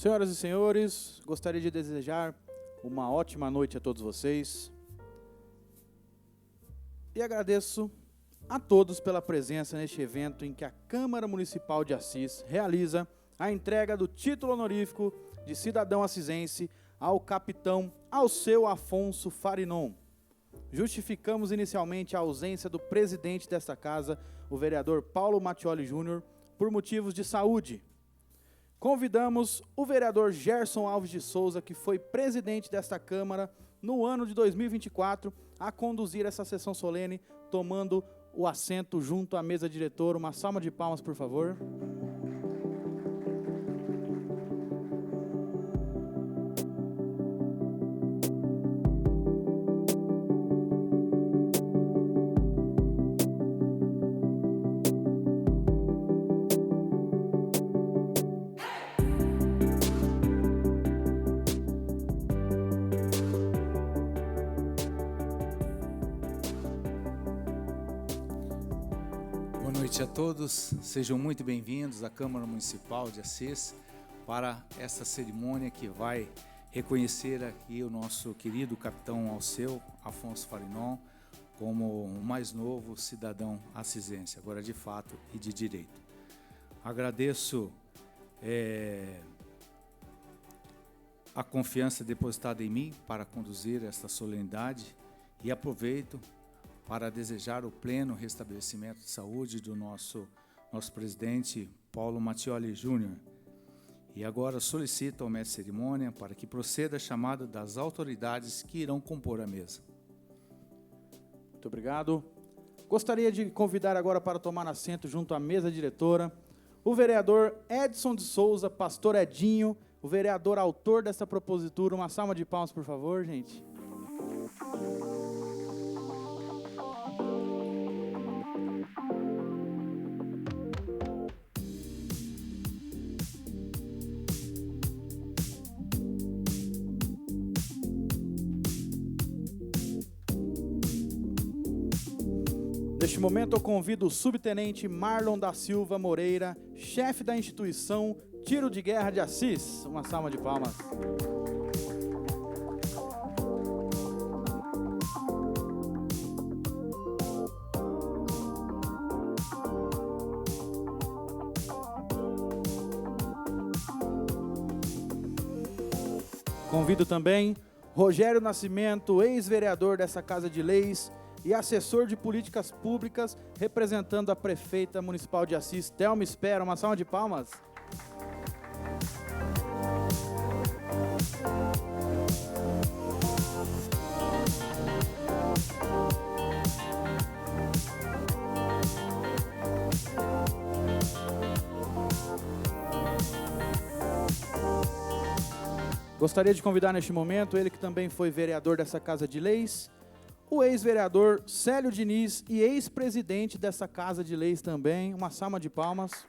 Senhoras e senhores, gostaria de desejar uma ótima noite a todos vocês. E agradeço a todos pela presença neste evento em que a Câmara Municipal de Assis realiza a entrega do título honorífico de cidadão assisense ao capitão Alceu Afonso Farinon. Justificamos inicialmente a ausência do presidente desta casa, o vereador Paulo Mattioli Júnior, por motivos de saúde. Convidamos o vereador Gerson Alves de Souza, que foi presidente desta Câmara no ano de 2024, a conduzir essa sessão solene, tomando o assento junto à mesa diretora. Uma salva de palmas, por favor. Boa noite a todos, sejam muito bem-vindos à Câmara Municipal de Assis para essa cerimônia que vai reconhecer aqui o nosso querido capitão Alceu Afonso Farinon como o mais novo cidadão assisense, agora de fato e de direito. Agradeço a confiança depositada em mim para conduzir esta solenidade e aproveito para desejar o pleno restabelecimento de saúde do nosso presidente Paulo Mattioli Júnior. E agora solicito ao mestre de cerimônia para que proceda a chamada das autoridades que irão compor a mesa. Muito obrigado. Gostaria de convidar agora para tomar assento junto à mesa diretora o vereador Edson de Souza, pastor Edinho, o vereador autor dessa propositura. Uma salva de palmas, por favor, gente. Neste momento eu convido o subtenente Marlon da Silva Moreira, chefe da instituição Tiro de Guerra de Assis. Uma salva de palmas. Convido também Rogério Nascimento, ex-vereador dessa Casa de Leis e assessor de políticas públicas, representando a prefeita municipal de Assis, Thelma Espera. Uma salva de palmas. Gostaria de convidar neste momento ele que também foi vereador dessa Casa de Leis, o ex-vereador Célio Diniz e ex-presidente dessa Casa de Leis também. Uma salva de palmas.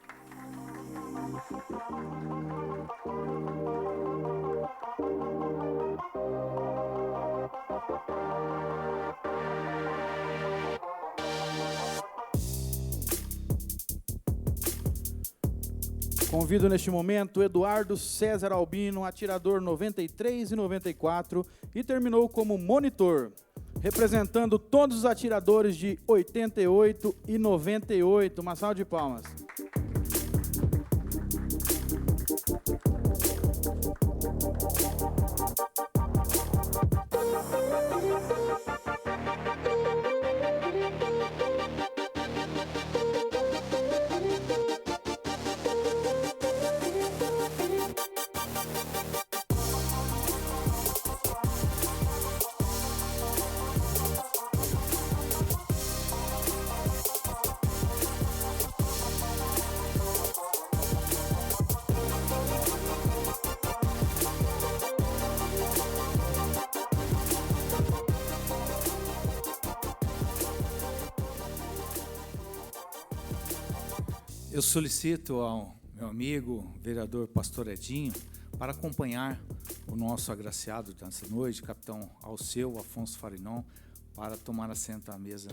Convido neste momento Eduardo César Albino, atirador 93 e 94, e terminou como monitor, representando todos os atiradores de 88 e 98. Uma salva de palmas. Eu solicito ao meu amigo, vereador pastor Edinho, para acompanhar o nosso agraciado dessa noite, capitão Alceu Afonso Farinon, para tomar assento à mesa.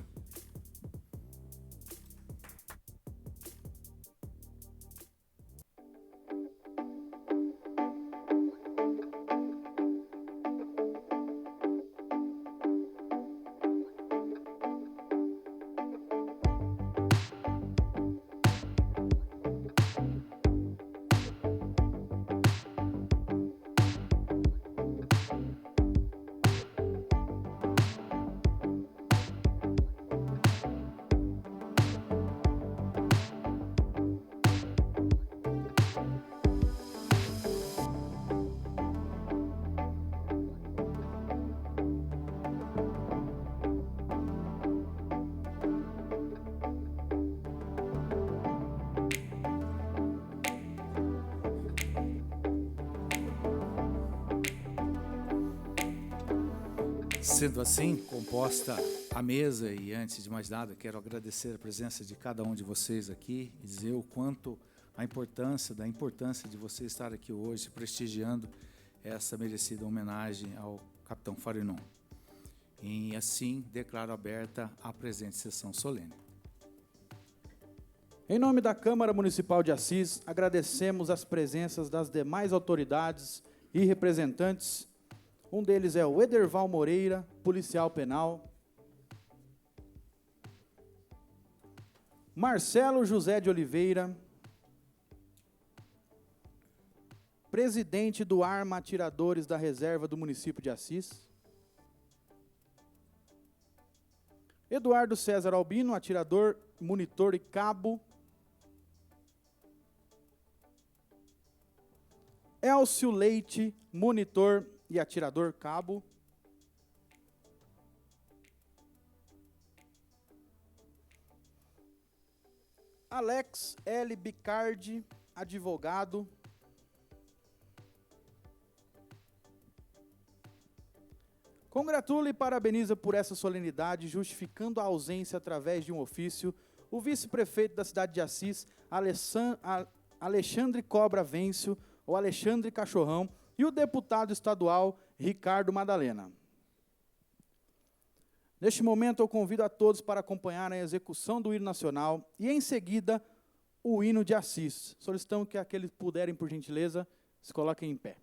Sendo assim, composta a mesa, e antes de mais nada, quero agradecer a presença de cada um de vocês aqui e dizer o quanto da importância de você estar aqui hoje, prestigiando essa merecida homenagem ao Capitão Farinon. E assim, declaro aberta a presente sessão solene. Em nome da Câmara Municipal de Assis, agradecemos as presenças das demais autoridades e representantes. Um deles é o Ederval Moreira, policial penal. Marcelo José de Oliveira, presidente do Arma Atiradores da Reserva do município de Assis. Eduardo César Albino, atirador, monitor e cabo. Elcio Leite, monitor e atirador cabo. Alex L. Bicardi, advogado. Congratula e parabeniza por essa solenidade, justificando a ausência através de um ofício, o vice-prefeito da cidade de Assis, Alexandre Cobra Vêncio, ou Alexandre Cachorrão, e o deputado estadual Ricardo Madalena. Neste momento, eu convido a todos para acompanhar a execução do hino nacional e, em seguida, o hino de Assis. Solicitamos que aqueles que puderem, por gentileza, se coloquem em pé.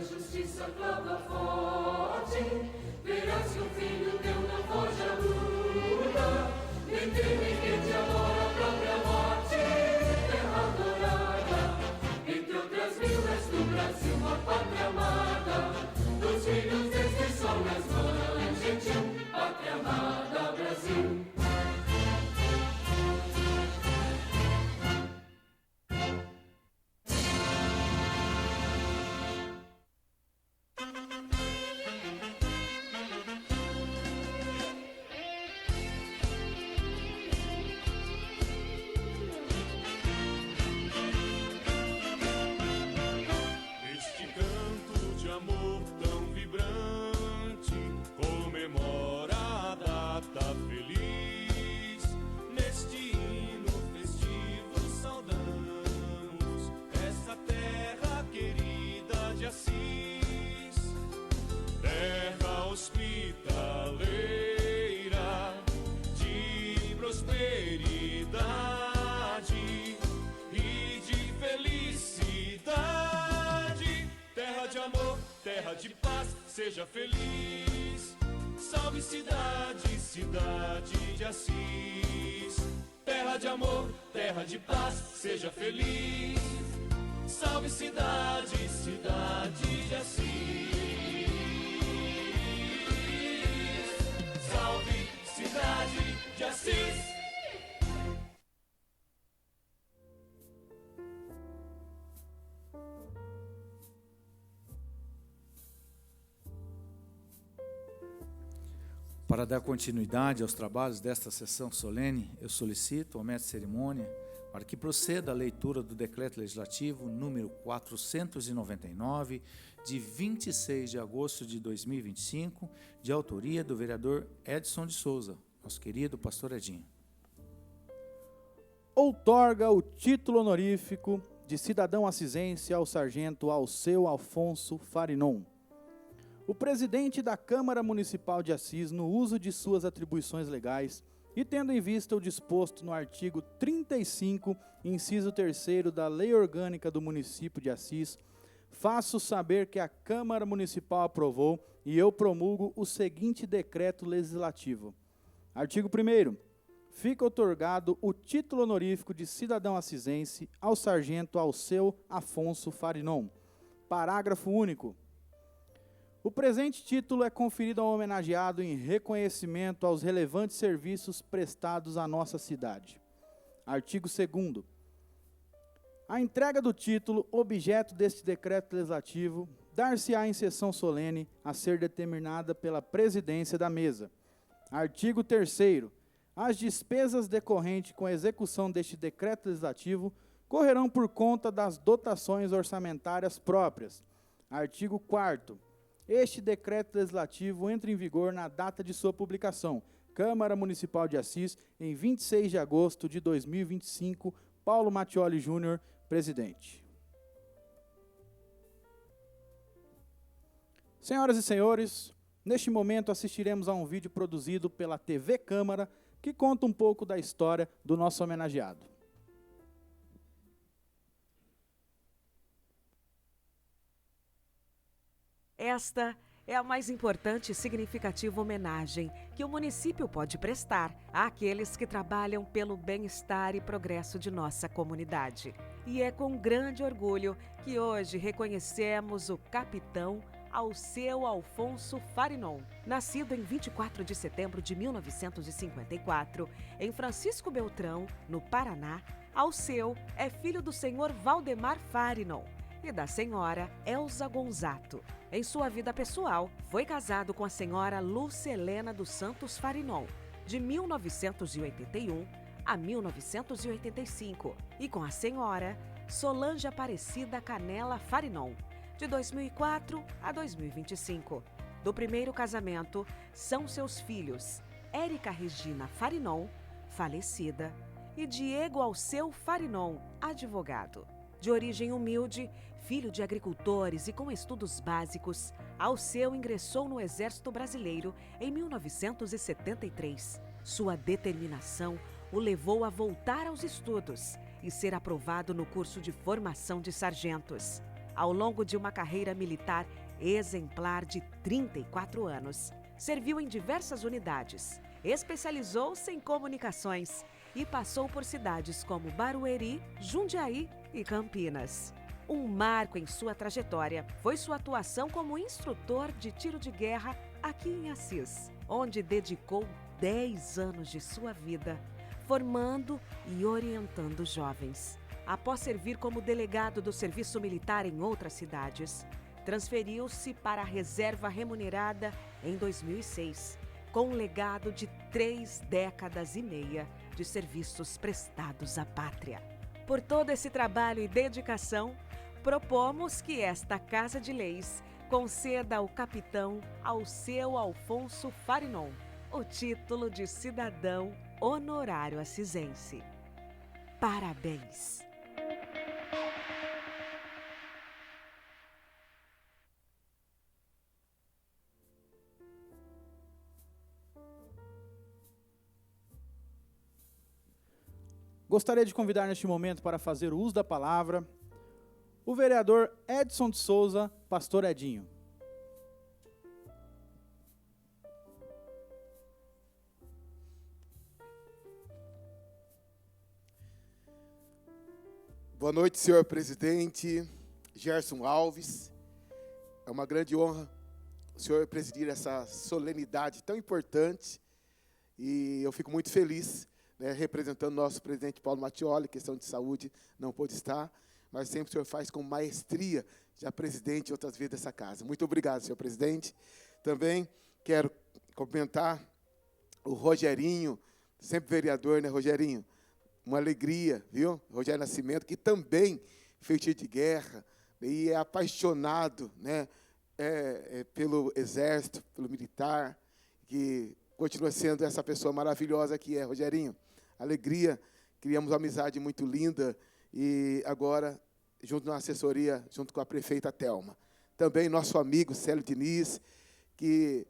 Justiça clama forte, verás que de paz, seja feliz. Salve cidade, cidade de Assis. Terra de amor, terra de paz, seja feliz. Salve cidade, cidade de Assis. Salve cidade de Assis. Para dar continuidade aos trabalhos desta sessão solene, eu solicito ao mestre de cerimônia para que proceda a leitura do Decreto Legislativo número 499, de 26 de agosto de 2025, de autoria do vereador Edson de Souza, nosso querido pastor Edinho. Outorga o título honorífico de cidadão assisense ao sargento Alceu Afonso Farinon. O presidente da Câmara Municipal de Assis, no uso de suas atribuições legais e tendo em vista o disposto no artigo 35, inciso 3º da Lei Orgânica do Município de Assis, faço saber que a Câmara Municipal aprovou e eu promulgo o seguinte decreto legislativo. Artigo 1º. Fica outorgado o título honorífico de cidadão assisense ao sargento Alceu Afonso Farinon. Parágrafo único. O presente título é conferido ao homenageado em reconhecimento aos relevantes serviços prestados à nossa cidade. Artigo 2º. A entrega do título, objeto deste decreto legislativo, dar-se-á em sessão solene a ser determinada pela presidência da mesa. Artigo 3º. As despesas decorrentes com a execução deste decreto legislativo correrão por conta das dotações orçamentárias próprias. Artigo 4º. Este decreto legislativo entra em vigor na data de sua publicação. Câmara Municipal de Assis, em 26 de agosto de 2025. Paulo Mattioli Júnior, presidente. Senhoras e senhores, neste momento assistiremos a um vídeo produzido pela TV Câmara, que conta um pouco da história do nosso homenageado. Esta é a mais importante e significativa homenagem que o município pode prestar àqueles que trabalham pelo bem-estar e progresso de nossa comunidade. E é com grande orgulho que hoje reconhecemos o capitão Alceu Afonso Farinon. Nascido em 24 de setembro de 1954, em Francisco Beltrão, no Paraná, Alceu é filho do senhor Valdemar Farinon e da senhora Elza Gonzato. Em sua vida pessoal, foi casado com a senhora Lúcia Helena dos Santos Farinon, de 1981 a 1985, e com a senhora Solange Aparecida Canela Farinon, de 2004 a 2025. Do primeiro casamento, são seus filhos Érica Regina Farinon, falecida, e Diego Alceu Farinon, advogado. De origem humilde, filho de agricultores e com estudos básicos, Alceu ingressou no Exército Brasileiro em 1973. Sua determinação o levou a voltar aos estudos e ser aprovado no curso de formação de sargentos. Ao longo de uma carreira militar exemplar de 34 anos, serviu em diversas unidades, especializou-se em comunicações e passou por cidades como Barueri, Jundiaí e Campinas. Um marco em sua trajetória foi sua atuação como instrutor de tiro de guerra aqui em Assis, onde dedicou 10 anos de sua vida formando e orientando jovens. Após servir como delegado do serviço militar em outras cidades, transferiu-se para a reserva remunerada em 2006, com um legado de 3 décadas e meia de serviços prestados à pátria. Por todo esse trabalho e dedicação, propomos que esta Casa de Leis conceda ao capitão Alceu Afonso Farinon o título de cidadão honorário assisense. Parabéns! Gostaria de convidar neste momento para fazer o uso da palavra o vereador Edson de Souza, pastor Edinho. Boa noite, senhor presidente Gerson Alves. É uma grande honra o senhor presidir essa solenidade tão importante e eu fico muito feliz, né, representando o nosso presidente Paulo Mattioli. Questão de saúde, não pôde estar, mas sempre o senhor faz com maestria, já presidente outras vezes dessa casa. Muito obrigado, senhor presidente. Também quero cumprimentar o Rogerinho, sempre vereador, né, Rogerinho? Uma alegria, viu? Rogério Nascimento, que também fez tiro de guerra e é apaixonado, né, pelo exército, pelo militar, que continua sendo essa pessoa maravilhosa que é, Rogerinho. Alegria, criamos uma amizade muito linda e agora, junto na assessoria, junto com a prefeita Thelma. Também nosso amigo Célio Diniz, que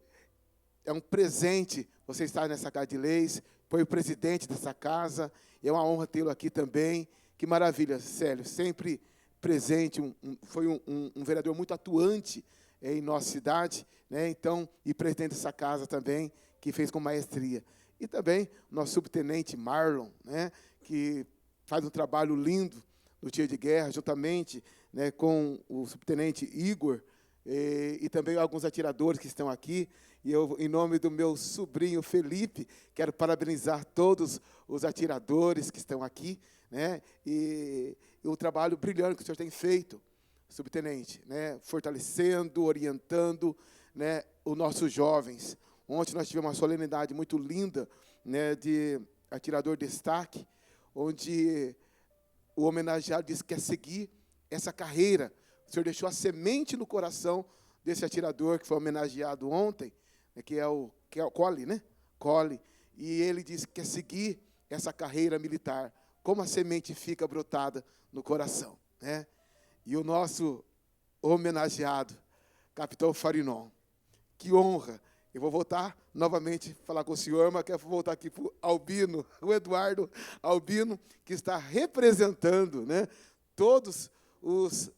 é um presente você estar nessa Casa de Leis, foi o presidente dessa casa, é uma honra tê-lo aqui também. Que maravilha, Célio, sempre presente, foi um vereador muito atuante em nossa cidade, né? Então, e presidente dessa casa também, que fez com maestria. E também nosso subtenente Marlon, né, que faz um trabalho lindo no tiro de guerra, juntamente, né, com o subtenente Igor, e também alguns atiradores que estão aqui. E eu, em nome do meu sobrinho Felipe, quero parabenizar todos os atiradores que estão aqui, né, e o trabalho brilhante que o senhor tem feito, subtenente, né, fortalecendo, orientando, né, os nossos jovens. Ontem nós tivemos uma solenidade muito linda, né, de atirador destaque, onde o homenageado disse que quer seguir essa carreira. O senhor deixou a semente no coração desse atirador que foi homenageado ontem, né, que é o Cole, né? Cole. E ele disse que quer seguir essa carreira militar. Como a semente fica brotada no coração, né? E o nosso homenageado, Capitão Farinon. Que honra. Eu vou voltar novamente a falar com o senhor, mas quero voltar aqui para o Albino, o Eduardo Albino, que está representando, né, todos os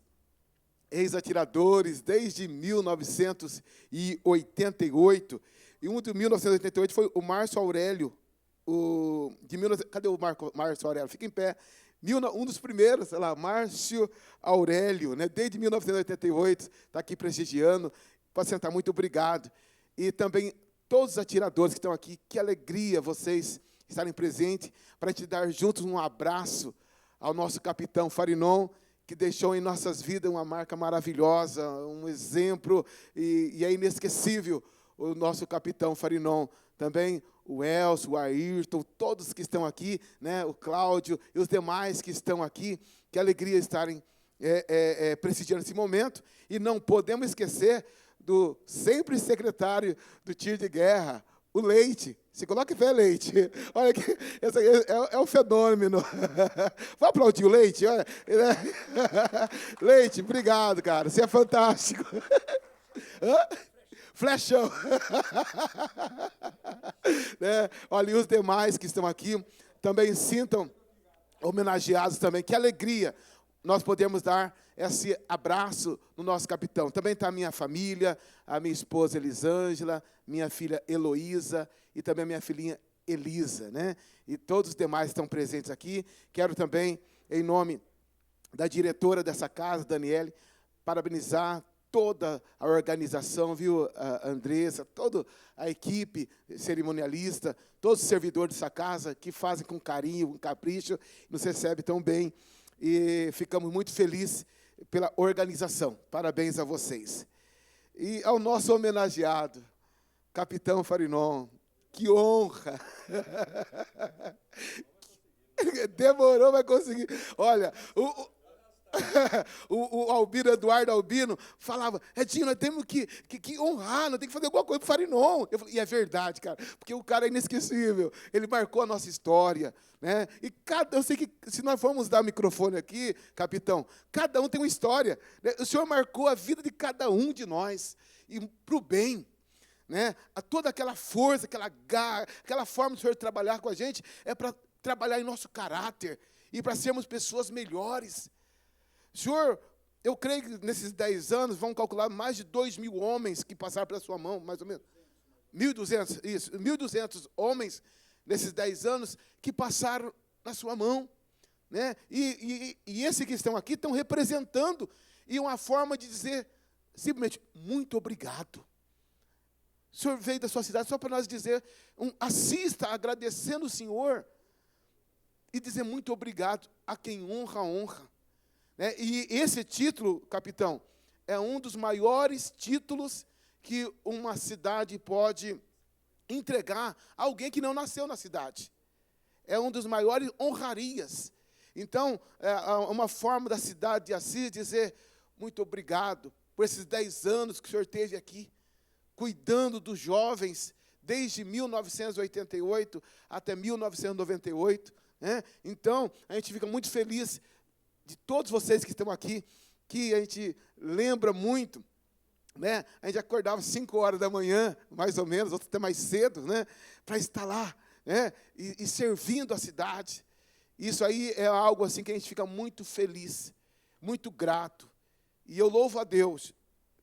ex-atiradores desde 1988. E um de 1988 foi o Márcio Aurélio. Cadê o Márcio Aurélio? Fica em pé. Um dos primeiros, sei lá, Márcio Aurélio, né, desde 1988, está aqui prestigiando. Pode sentar, muito obrigado. E também todos os atiradores que estão aqui, que alegria vocês estarem presentes, para a gente dar juntos um abraço ao nosso capitão Farinon, que deixou em nossas vidas uma marca maravilhosa, um exemplo, e é inesquecível o nosso capitão Farinon. Também o Elcio, o Ayrton, todos que estão aqui, né, o Cláudio e os demais que estão aqui, que alegria estarem prestigiando esse momento. E não podemos esquecer do sempre secretário do tiro de guerra, o Leite. Se coloque fé, Leite. Olha que esse é um fenômeno. Vou aplaudir o Leite. Olha. Leite, obrigado, cara. Você é fantástico. Flechão. Né? Olha, e os demais que estão aqui também sintam homenageados também. Que alegria nós podemos dar esse abraço no nosso capitão. Também está a minha família, a minha esposa Elisângela, minha filha Heloísa e também a minha filhinha Elisa, né? E todos os demais estão presentes aqui. Quero também, em nome da diretora dessa casa, Daniele, parabenizar toda a organização, viu, a Andressa, toda a equipe cerimonialista, todos os servidores dessa casa que fazem com carinho, com capricho, nos recebem tão bem. E ficamos muito felizes pela organização. Parabéns a vocês. E ao nosso homenageado, Capitão Farinon, que honra! Demorou, mas conseguir. Olha, o Albino, Eduardo Albino, falava, Edinho, nós temos que honrar, nós temos que fazer alguma coisa para o Farinon. Eu falei, e é verdade, cara, porque o cara é inesquecível, ele marcou a nossa história, né? E eu sei que se nós formos dar microfone aqui, capitão, cada um tem uma história, né? O senhor marcou a vida de cada um de nós, e para o bem, né? Toda aquela força, aquela garra, aquela forma do senhor trabalhar com a gente, é para trabalhar em nosso caráter, e para sermos pessoas melhores. Senhor, eu creio que nesses 10 anos, vão calcular mais de 2.000 homens que passaram pela sua mão, mais ou menos. 1.200, isso, 1.200 homens nesses 10 anos que passaram na sua mão. né? E esses que estão aqui estão representando, e uma forma de dizer simplesmente, muito obrigado. O senhor veio da sua cidade só para nós dizer, assista agradecendo o Senhor, e dizer muito obrigado a quem honra, honra. Né? E esse título, capitão, é um dos maiores títulos que uma cidade pode entregar a alguém que não nasceu na cidade. É um dos maiores honrarias. Então, é uma forma da cidade de Assis dizer muito obrigado por esses 10 anos que o senhor esteve aqui, cuidando dos jovens, desde 1988 até 1998. Né? Então, a gente fica muito feliz de todos vocês que estão aqui, que a gente lembra muito, né? A gente acordava às 5 horas da manhã, mais ou menos, outros até mais cedo, né? Para estar lá, né? E servindo a cidade. Isso aí é algo assim que a gente fica muito feliz, muito grato. E eu louvo a Deus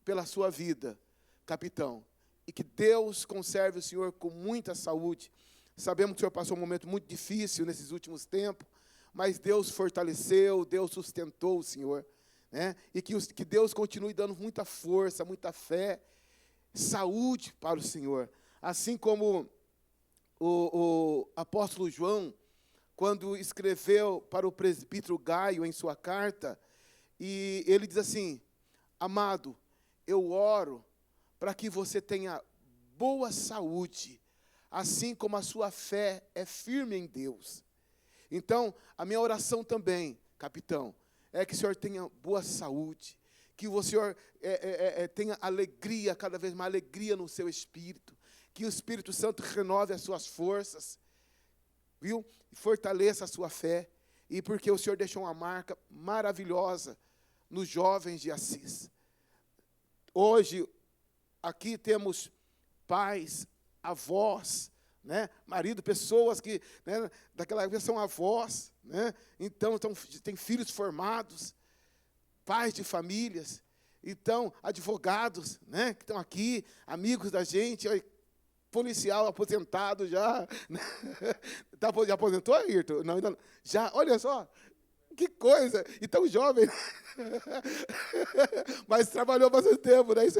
pela sua vida, capitão. E que Deus conserve o senhor com muita saúde. Sabemos que o senhor passou um momento muito difícil nesses últimos tempos, mas Deus fortaleceu, Deus sustentou o senhor. Né? E que Deus continue dando muita força, muita fé, saúde para o Senhor. Assim como o apóstolo João, quando escreveu para o presbítero Gaio em sua carta, e ele diz assim, amado, eu oro para que você tenha boa saúde, assim como a sua fé é firme em Deus. Então, a minha oração também, capitão, é que o senhor tenha boa saúde, que o senhor tenha alegria, cada vez mais alegria no seu espírito, que o Espírito Santo renove as suas forças, viu? E fortaleça a sua fé, e porque o senhor deixou uma marca maravilhosa nos jovens de Assis. Hoje, aqui temos pais, avós, né? Marido, pessoas que, né, daquela época são avós, né? Então tem filhos formados, pais de famílias, então advogados, né, que estão aqui, amigos da gente, policial aposentado já, né? Já aposentou, Ayrton? Não, ainda não. Já, olha só, que coisa, e tão jovem, mas trabalhou bastante tempo, né? Isso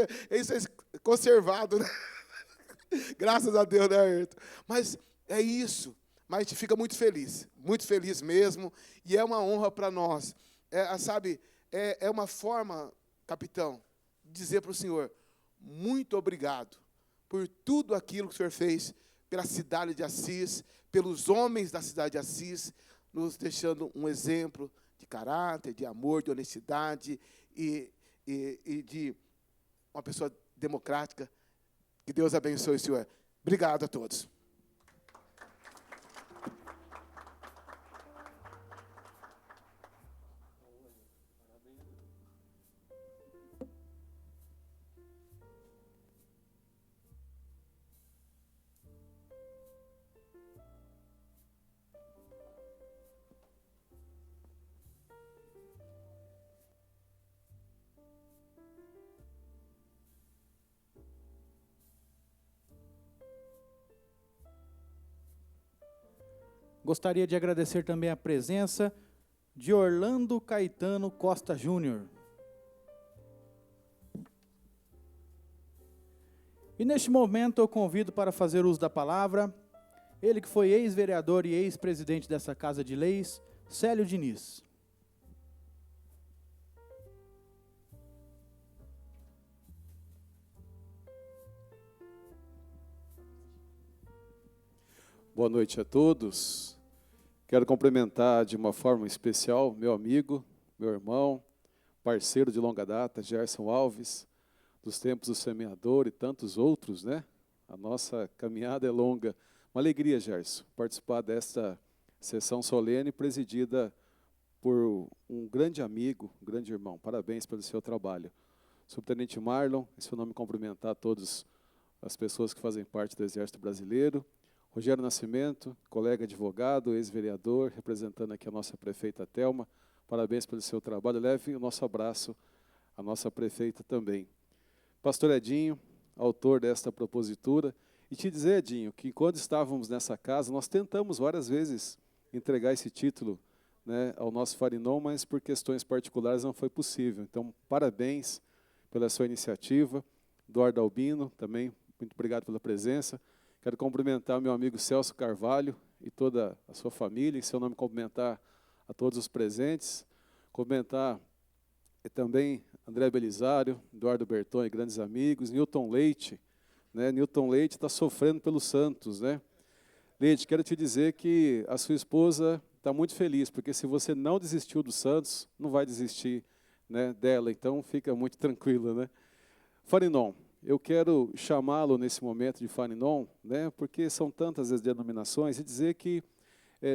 é conservado, né? Graças a Deus, né, Ayrton? Mas é isso. Mas a gente fica muito feliz mesmo, e é uma honra para nós. Sabe, é uma forma, capitão, de dizer para o senhor, muito obrigado por tudo aquilo que o senhor fez pela cidade de Assis, pelos homens da cidade de Assis, nos deixando um exemplo de caráter, de amor, de honestidade e de uma pessoa democrática. Que Deus abençoe o senhor. Obrigado a todos. Gostaria de agradecer também a presença de Orlando Caetano Costa Júnior. E neste momento eu convido para fazer uso da palavra, ele que foi ex-vereador e ex-presidente dessa Casa de Leis, Célio Diniz. Boa noite a todos. Quero cumprimentar de uma forma especial meu amigo, meu irmão, parceiro de longa data, Gerson Alves, dos tempos do semeador e tantos outros, né? A nossa caminhada é longa. Uma alegria, Gerson, participar desta sessão solene presidida por um grande amigo, um grande irmão. Parabéns pelo seu trabalho. Subtenente Marlon, em seu nome cumprimentar todas as pessoas que fazem parte do Exército Brasileiro. Rogério Nascimento, colega advogado, ex-vereador, representando aqui a nossa prefeita Thelma. Parabéns pelo seu trabalho. Leve o nosso abraço à nossa prefeita também. Pastor Edinho, autor desta propositura. E te dizer, Edinho, que quando estávamos nessa casa, nós tentamos várias vezes entregar esse título né, ao nosso Farinon, mas por questões particulares não foi possível. Então, parabéns pela sua iniciativa. Eduardo Albino, também, muito obrigado pela presença. Quero cumprimentar o meu amigo Celso Carvalho e toda a sua família, em seu nome cumprimentar a todos os presentes. Cumprimentar também André Belisário, Eduardo Berton, grandes amigos, Newton Leite, né? Newton Leite está sofrendo pelo Santos, né? Leite, quero te dizer que a sua esposa está muito feliz, porque se você não desistiu do Santos, não vai desistir, né, dela, então fica muito tranquila, né? Farinon, eu quero chamá-lo nesse momento de Farinon, né, porque são tantas as denominações, e dizer que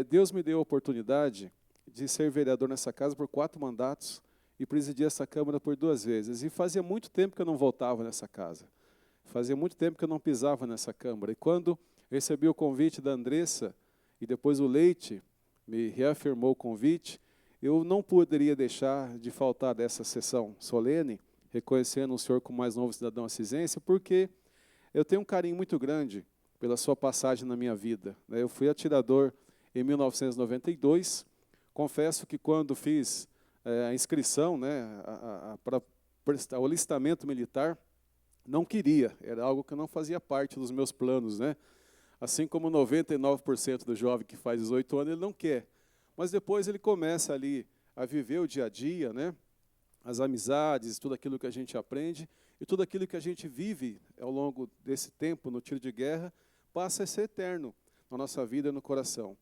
Deus me deu a oportunidade de ser vereador nessa casa por 4 mandatos e presidir essa Câmara por 2 vezes. E fazia muito tempo que eu não voltava nessa casa. Fazia muito tempo que eu não pisava nessa Câmara. E quando recebi o convite da Andressa e depois o Leite me reafirmou o convite, eu não poderia deixar de faltar dessa sessão solene, reconhecendo o senhor como mais novo cidadão acisense, porque eu tenho um carinho muito grande pela sua passagem na minha vida. Eu fui atirador em 1992. Confesso que quando fiz a inscrição, né, para o alistamento militar, não queria, era algo que não fazia parte dos meus planos, né? Assim como 99% do jovem que faz 18 anos, ele não quer. Mas depois ele começa ali a viver o dia a dia, né? As amizades, tudo aquilo que a gente aprende e tudo aquilo que a gente vive ao longo desse tempo no tiro de guerra passa a ser eterno na nossa vida e no coração.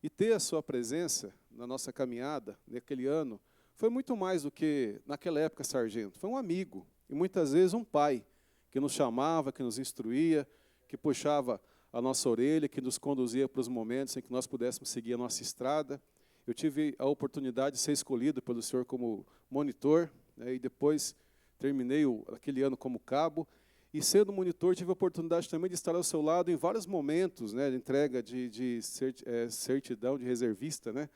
E ter a sua presença na nossa caminhada, naquele ano, foi muito mais do que, naquela época, sargento. Foi um amigo e muitas vezes um pai que nos chamava, que nos instruía, que puxava a nossa orelha, que nos conduzia para os momentos em que nós pudéssemos seguir a nossa estrada. Eu tive a oportunidade de ser escolhido pelo senhor como monitor, né, e depois terminei aquele ano como cabo. E sendo monitor, tive a oportunidade também de estar ao seu lado em vários momentos, né, de entrega de certidão de reservista, né,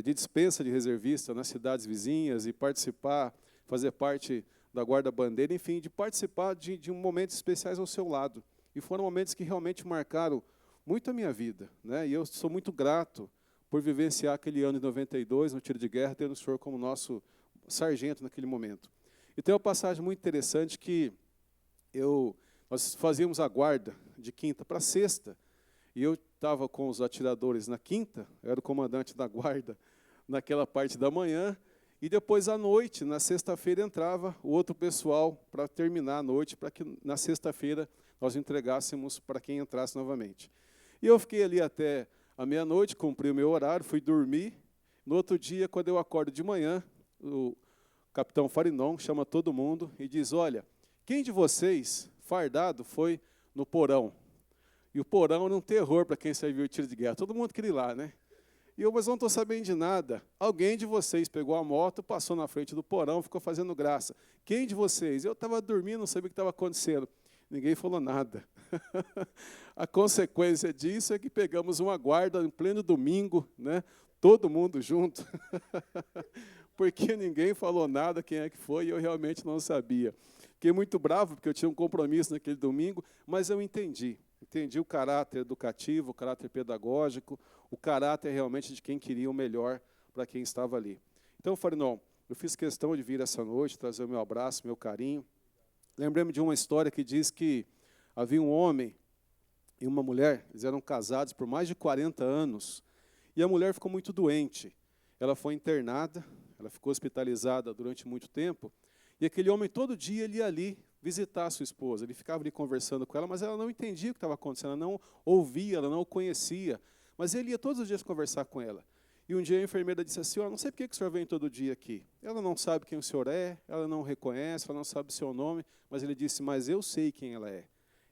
de dispensa de reservista nas cidades vizinhas e participar, fazer parte da guarda-bandeira, enfim, de participar de momentos especiais ao seu lado. E foram momentos que realmente marcaram muito a minha vida, né, e eu sou muito grato por vivenciar aquele ano de 92, no tiro de guerra, tendo o senhor como nosso sargento naquele momento. E tem uma passagem muito interessante que nós fazíamos a guarda de quinta para sexta, e eu estava com os atiradores na quinta, eu era o comandante da guarda naquela parte da manhã, e depois à noite, na sexta-feira, entrava o outro pessoal para terminar a noite, para que na sexta-feira nós entregássemos para quem entrasse novamente. E eu fiquei ali até à meia-noite, cumpri o meu horário, fui dormir. No outro dia, quando eu acordo de manhã, o capitão Farinon chama todo mundo e diz: olha, quem de vocês, fardado, foi no porão? E o porão era um terror para quem serviu o tiro de guerra. Todo mundo queria ir lá, né? E eu, mas não estou sabendo de nada. Alguém de vocês pegou a moto, passou na frente do porão, ficou fazendo graça. Quem de vocês? Eu estava dormindo, não sabia o que estava acontecendo. Ninguém falou nada. A consequência disso é que pegamos uma guarda em pleno domingo, né? Todo mundo junto, porque ninguém falou nada quem é que foi e eu realmente não sabia. Fiquei muito bravo porque eu tinha um compromisso naquele domingo, mas eu entendi o caráter educativo, o caráter pedagógico, o caráter realmente de quem queria o melhor para quem estava ali. Então, Farinon, eu fiz questão de vir essa noite, trazer o meu abraço, meu carinho. Lembrei-me de uma história que diz que havia um homem e uma mulher, eles eram casados por mais de 40 anos, e a mulher ficou muito doente. Ela foi internada, ela ficou hospitalizada durante muito tempo, e aquele homem todo dia ele ia ali visitar a sua esposa, ele ficava ali conversando com ela, mas ela não entendia o que estava acontecendo, ela não ouvia, ela não o conhecia, mas ele ia todos os dias conversar com ela. E um dia a enfermeira disse assim: não sei por que o senhor vem todo dia aqui. Ela não sabe quem o senhor é, ela não o reconhece, ela não sabe o seu nome, mas ele disse: mas eu sei quem ela é.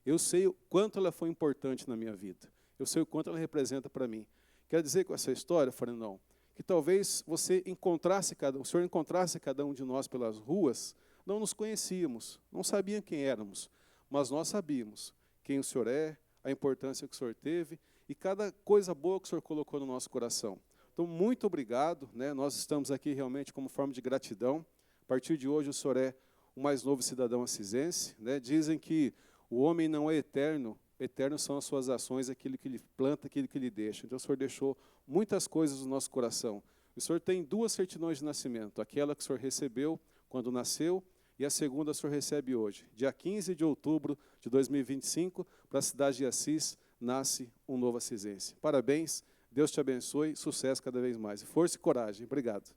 Eu sei o quanto ela foi importante na minha vida. Eu sei o quanto ela representa para mim. Quero dizer com essa história, Farinon, que talvez o senhor encontrasse cada um de nós pelas ruas, não nos conhecíamos, não sabiam quem éramos, mas nós sabíamos quem o senhor é, a importância que o senhor teve e cada coisa boa que o senhor colocou no nosso coração. Então, muito obrigado, né? Nós estamos aqui realmente como forma de gratidão. A partir de hoje, o senhor é o mais novo cidadão acisense, né? Dizem que o homem não é eterno, eterno são as suas ações, aquilo que ele planta, aquilo que ele deixa. Então, o senhor deixou muitas coisas no nosso coração. O senhor tem 2 certidões de nascimento, aquela que o senhor recebeu quando nasceu e a segunda o senhor recebe hoje. Dia 15 de outubro de 2025, para a cidade de Assis, nasce um novo assisense. Parabéns, Deus te abençoe, sucesso cada vez mais. Força e coragem. Obrigado.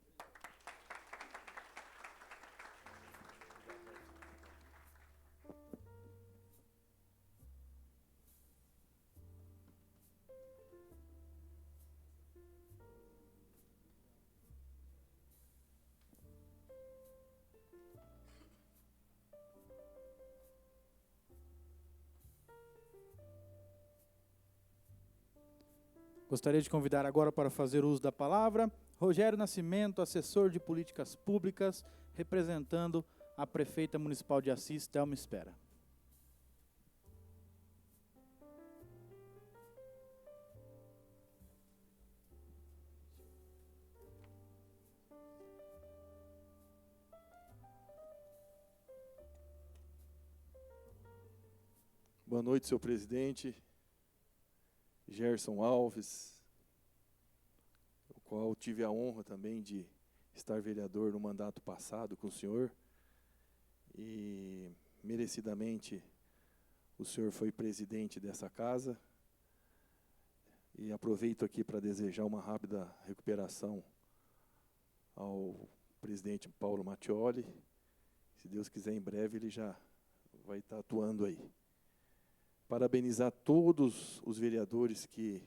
Gostaria de convidar agora para fazer uso da palavra Rogério Nascimento, assessor de políticas públicas, representando a prefeita municipal de Assis, Thelma Espera. Boa noite, senhor presidente, Gerson Alves, o qual tive a honra também de estar vereador no mandato passado com o senhor, e merecidamente o senhor foi presidente dessa casa, e aproveito aqui para desejar uma rápida recuperação ao presidente Paulo Mattioli. Se Deus quiser, em breve ele já vai estar atuando aí. Parabenizar todos os vereadores que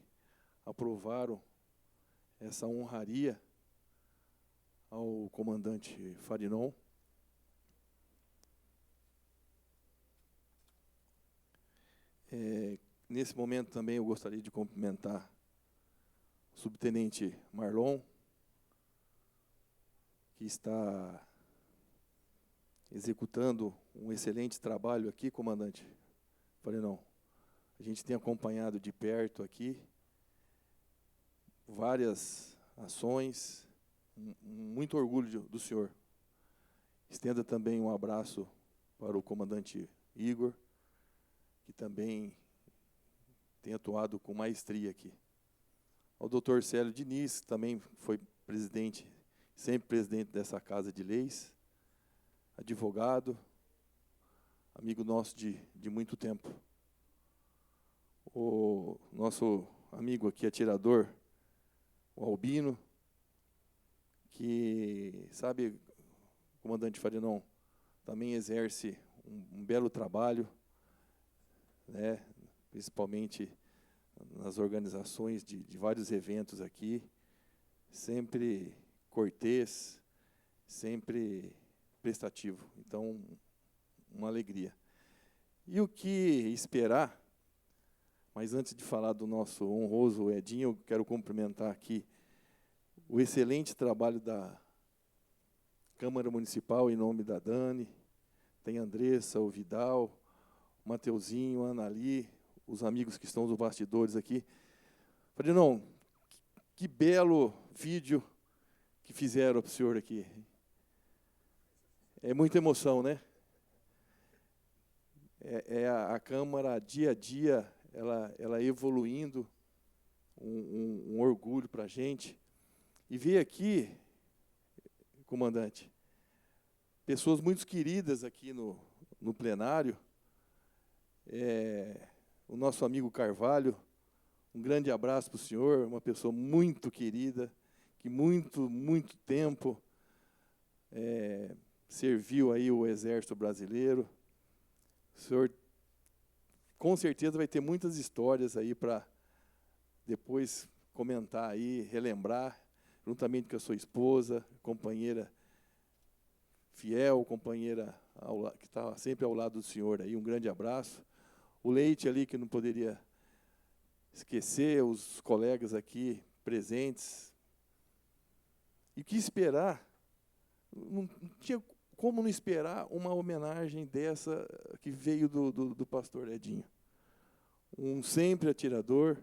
aprovaram essa honraria ao comandante Farinon. Nesse momento também eu gostaria de cumprimentar o subtenente Marlon, que está executando um excelente trabalho aqui, comandante Farinon. A gente tem acompanhado de perto aqui várias ações, muito orgulho do senhor. Estenda também um abraço para o comandante Igor, que também tem atuado com maestria aqui. Ao doutor Célio Diniz, que também foi presidente, sempre presidente dessa Casa de Leis, advogado, amigo nosso de muito tempo. O nosso amigo aqui, atirador, o Albino, que, sabe, comandante Farinon, também exerce um belo trabalho, né, principalmente nas organizações de vários eventos aqui, sempre cortês, sempre prestativo. Então, uma alegria. E o que esperar? Mas antes de falar do nosso honroso Edinho, eu quero cumprimentar aqui o excelente trabalho da Câmara Municipal, em nome da Dani, tem a Andressa, o Vidal, o Mateuzinho, a Anali, os amigos que estão nos bastidores aqui. Falei, não, que belo vídeo que fizeram para o senhor aqui. É muita emoção, né? A Câmara, dia a dia, ela evoluindo, um orgulho para a gente. E ver aqui, comandante, pessoas muito queridas aqui no plenário, o nosso amigo Carvalho, um grande abraço para o senhor, uma pessoa muito querida, que muito tempo serviu aí o Exército Brasileiro. O senhor, com certeza, vai ter muitas histórias aí para depois comentar aí, relembrar, juntamente com a sua esposa, companheira fiel, companheira que está sempre ao lado do senhor aí. Um grande abraço. O Leite ali, que não poderia esquecer, os colegas aqui presentes. E o que esperar? Não tinha como não esperar uma homenagem dessa que veio do pastor Edinho. Um sempre atirador,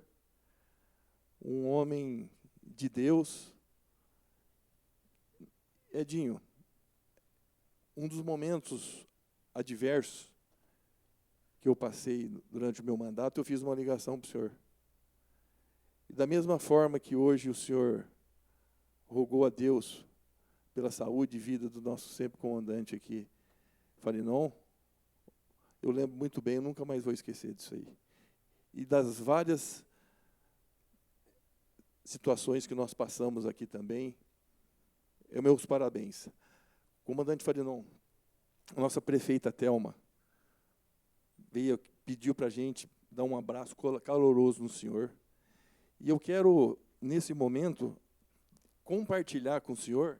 um homem de Deus. Edinho, um dos momentos adversos que eu passei durante o meu mandato, eu fiz uma ligação para o senhor. E da mesma forma que hoje o senhor rogou a Deus pela saúde e vida do nosso sempre comandante aqui, Farinon, eu lembro muito bem, eu nunca mais vou esquecer disso aí. E das várias situações que nós passamos aqui também, meus parabéns. Comandante Farinon, a nossa prefeita Thelma veio, pediu para a gente dar um abraço caloroso no senhor. E eu quero, nesse momento, compartilhar com o senhor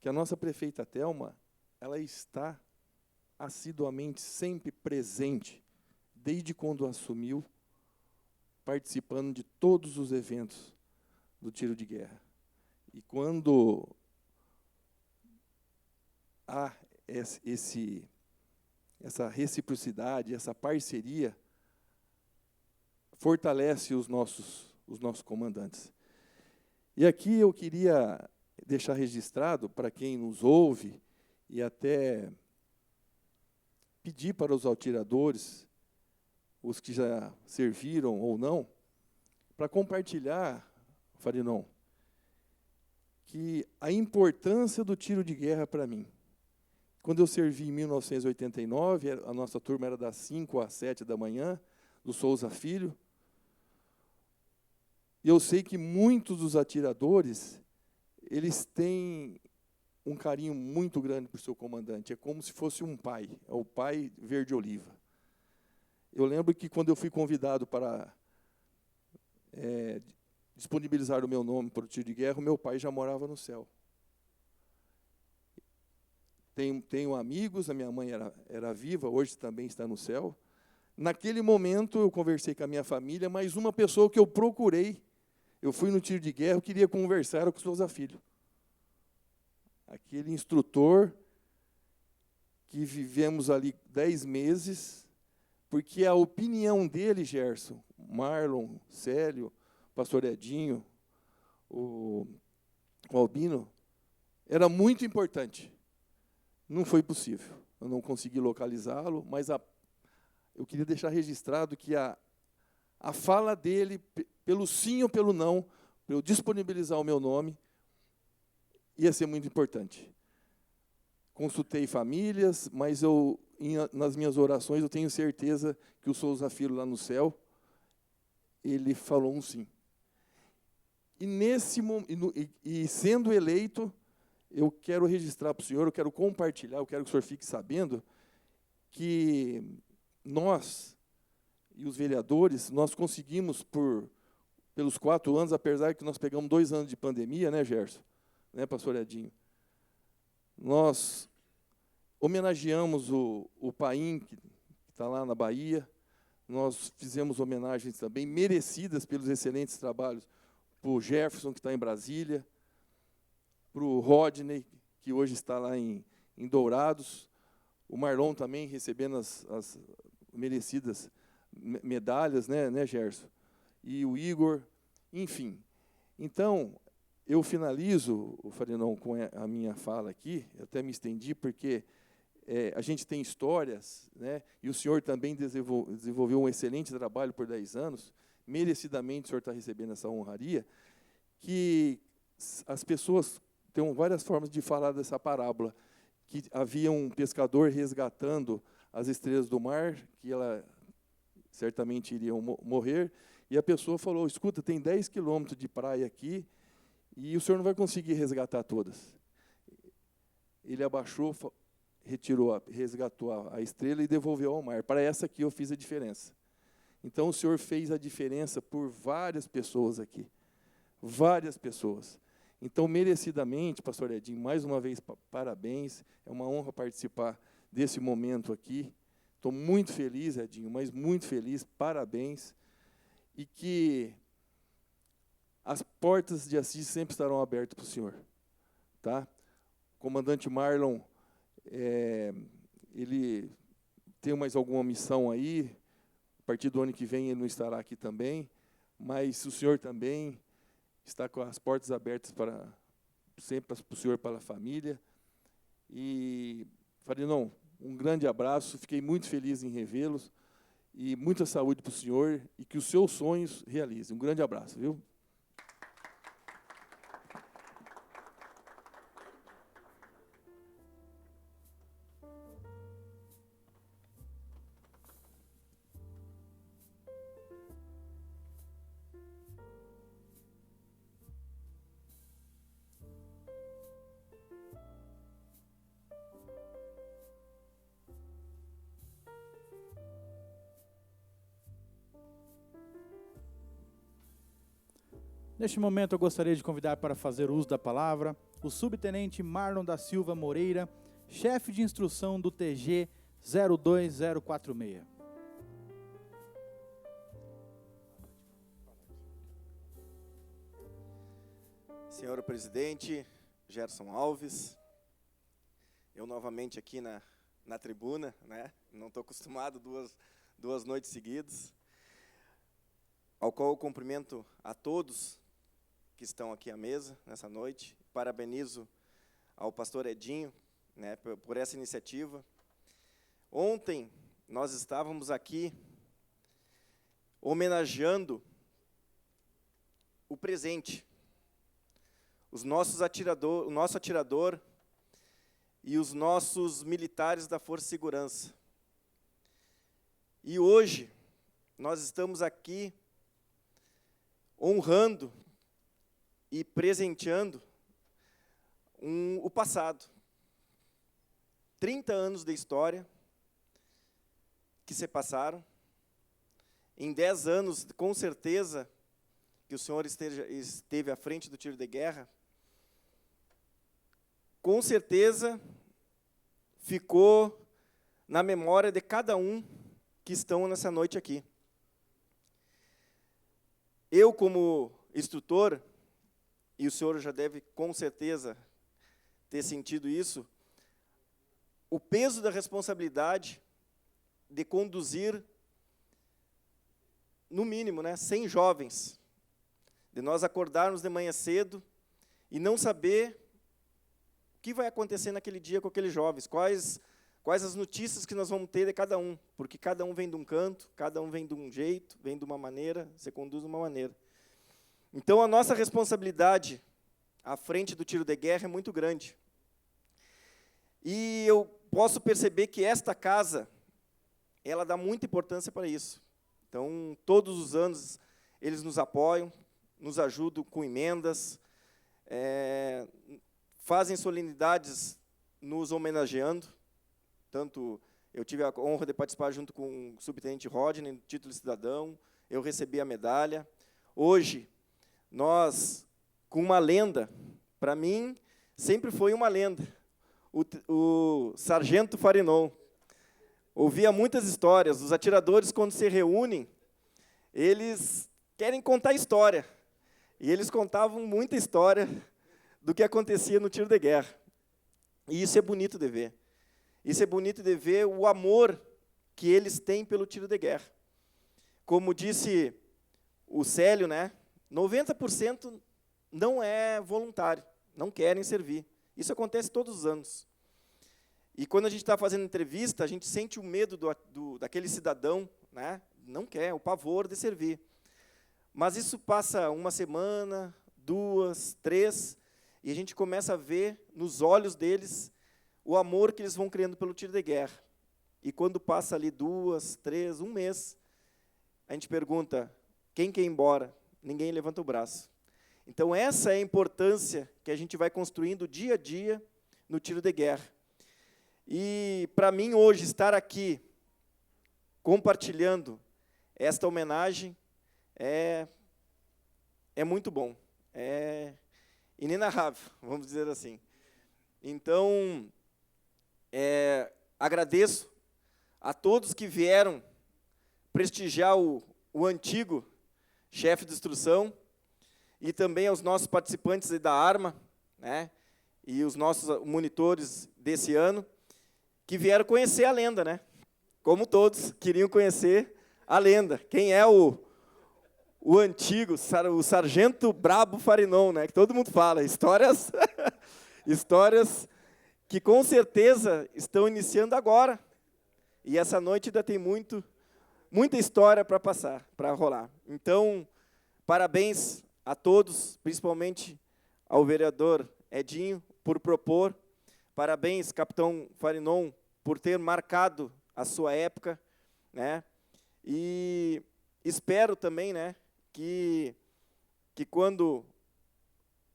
que a nossa prefeita Thelma, ela está assiduamente sempre presente, desde quando assumiu, participando de todos os eventos do tiro de guerra. E quando há essa reciprocidade, essa parceria, fortalece os nossos comandantes. E aqui eu queria deixar registrado, para quem nos ouve, e até pedir para os atiradores, os que já serviram ou não, para compartilhar, Farinon, que a importância do tiro de guerra para mim. Quando eu servi em 1989, a nossa turma era das 5 às 7 da manhã, do Souza Filho. E eu sei que muitos dos atiradores, eles têm um carinho muito grande por seu comandante. É como se fosse um pai, é o pai verde-oliva. Eu lembro que quando eu fui convidado para disponibilizar o meu nome para o tiro de guerra, o meu pai já morava no céu. Tenho amigos, a minha mãe era viva, hoje também está no céu. Naquele momento, eu conversei com a minha família, mas uma pessoa que eu procurei, eu fui no tiro de guerra, eu queria conversar com o Souza Filho. Aquele instrutor que vivemos ali 10 meses, porque a opinião dele, Gerson, Marlon, Célio, pastor Edinho, o Albino, era muito importante. Não foi possível, eu não consegui localizá-lo, mas eu queria deixar registrado que a fala dele, pelo sim ou pelo não, para eu disponibilizar o meu nome, ia ser muito importante. Consultei famílias, mas nas minhas orações eu tenho certeza que o Souza Filho lá no céu, ele falou um sim. E sendo eleito, eu quero registrar para o senhor, eu quero compartilhar, eu quero que o senhor fique sabendo que nós e os vereadores, nós conseguimos, pelos 4 anos, apesar que nós pegamos 2 anos de pandemia, né, Gerson? Né, pastor Edinho? Nós homenageamos o Paim, que está lá na Bahia, nós fizemos homenagens também merecidas pelos excelentes trabalhos para o Jefferson, que está em Brasília, para o Rodney, que hoje está lá em Dourados, o Marlon também recebendo as merecidas medalhas, né, Gerson? E o Igor, enfim. Então, eu finalizo, Farinon, com a minha fala aqui, eu até me estendi, porque a gente tem histórias, né, e o senhor também desenvolveu um excelente trabalho por 10 anos, merecidamente o senhor está recebendo essa honraria, que as pessoas têm várias formas de falar dessa parábola, que havia um pescador resgatando as estrelas do mar, que ela certamente iriam morrer, e a pessoa falou, escuta, tem 10 quilômetros de praia aqui, e o senhor não vai conseguir resgatar todas. Ele abaixou, resgatou a estrela e devolveu ao mar. Para essa aqui eu fiz a diferença. Então o senhor fez a diferença por várias pessoas aqui. Várias pessoas. Então, merecidamente, pastor Edinho, mais uma vez, parabéns. É uma honra participar desse momento aqui. Estou muito feliz, Edinho, mas muito feliz. Parabéns. E que as portas de Assis sempre estarão abertas para o senhor. Tá? O comandante Marlon, ele tem mais alguma missão aí. A partir do ano que vem ele não estará aqui também. Mas o senhor também está com as portas abertas sempre para o senhor e para a família. E, Farinon, um grande abraço, fiquei muito feliz em revê-los, e muita saúde para o senhor, e que os seus sonhos realizem. Um grande abraço, viu? Neste momento, eu gostaria de convidar para fazer uso da palavra o subtenente Marlon da Silva Moreira, chefe de instrução do TG 02046. Senhor presidente, Gerson Alves, eu novamente aqui na tribuna, né? Não estou acostumado duas noites seguidas, ao qual eu cumprimento a todos que estão aqui à mesa nessa noite. Parabenizo ao pastor Edinho, né, por essa iniciativa. Ontem nós estávamos aqui homenageando o presente, o nosso atirador e os nossos militares da Força de Segurança. E hoje nós estamos aqui honrando e presenteando o passado. 30 anos de história que se passaram. Em 10 anos, com certeza, que o senhor esteve à frente do tiro de guerra, com certeza ficou na memória de cada um que estão nessa noite aqui. Eu, como instrutor, e o senhor já deve, com certeza, ter sentido isso, o peso da responsabilidade de conduzir, no mínimo, 100 jovens, de nós acordarmos de manhã cedo e não saber o que vai acontecer naquele dia com aqueles jovens, quais as notícias que nós vamos ter de cada um, porque cada um vem de um canto, cada um vem de um jeito, vem de uma maneira, se conduz de uma maneira. Então, a nossa responsabilidade à frente do tiro de guerra é muito grande. E eu posso perceber que esta casa, ela dá muita importância para isso. Então, todos os anos, eles nos apoiam, nos ajudam com emendas, fazem solenidades nos homenageando. Tanto eu tive a honra de participar junto com o subtenente Rodney, no título de cidadão, eu recebi a medalha. Hoje, nós, com uma lenda, para mim, sempre foi uma lenda, o Sargento Farinon. Ouvia muitas histórias, os atiradores, quando se reúnem, eles querem contar história, e eles contavam muita história do que acontecia no tiro de guerra. E isso é bonito de ver. Isso é bonito de ver o amor que eles têm pelo tiro de guerra. Como disse o Célio, 90% não é voluntário, não querem servir. Isso acontece todos os anos. E quando a gente está fazendo entrevista, a gente sente o medo daquele cidadão, não quer, o pavor de servir. Mas isso passa uma semana, 2, 3, e a gente começa a ver nos olhos deles o amor que eles vão criando pelo tiro de guerra. E quando passa ali 2, 3, 1 mês, a gente pergunta, quem quer ir embora? Ninguém levanta o braço. Então, essa é a importância que a gente vai construindo dia a dia no tiro de guerra. E, para mim, hoje, estar aqui compartilhando esta homenagem é muito bom, é inenarrável, vamos dizer assim. Então, agradeço a todos que vieram prestigiar o antigo chefe de instrução e também aos nossos participantes da arma, e os nossos monitores desse ano, que vieram conhecer a lenda, Como todos queriam conhecer a lenda. Quem é o antigo, o Sargento Brabo Farinon, que todo mundo fala. Histórias que com certeza estão iniciando agora. E essa noite ainda tem muita história para passar, para rolar. Então, parabéns a todos, principalmente ao vereador Edinho, por propor. Parabéns, capitão Farinon, por ter marcado a sua época, E espero também, que quando,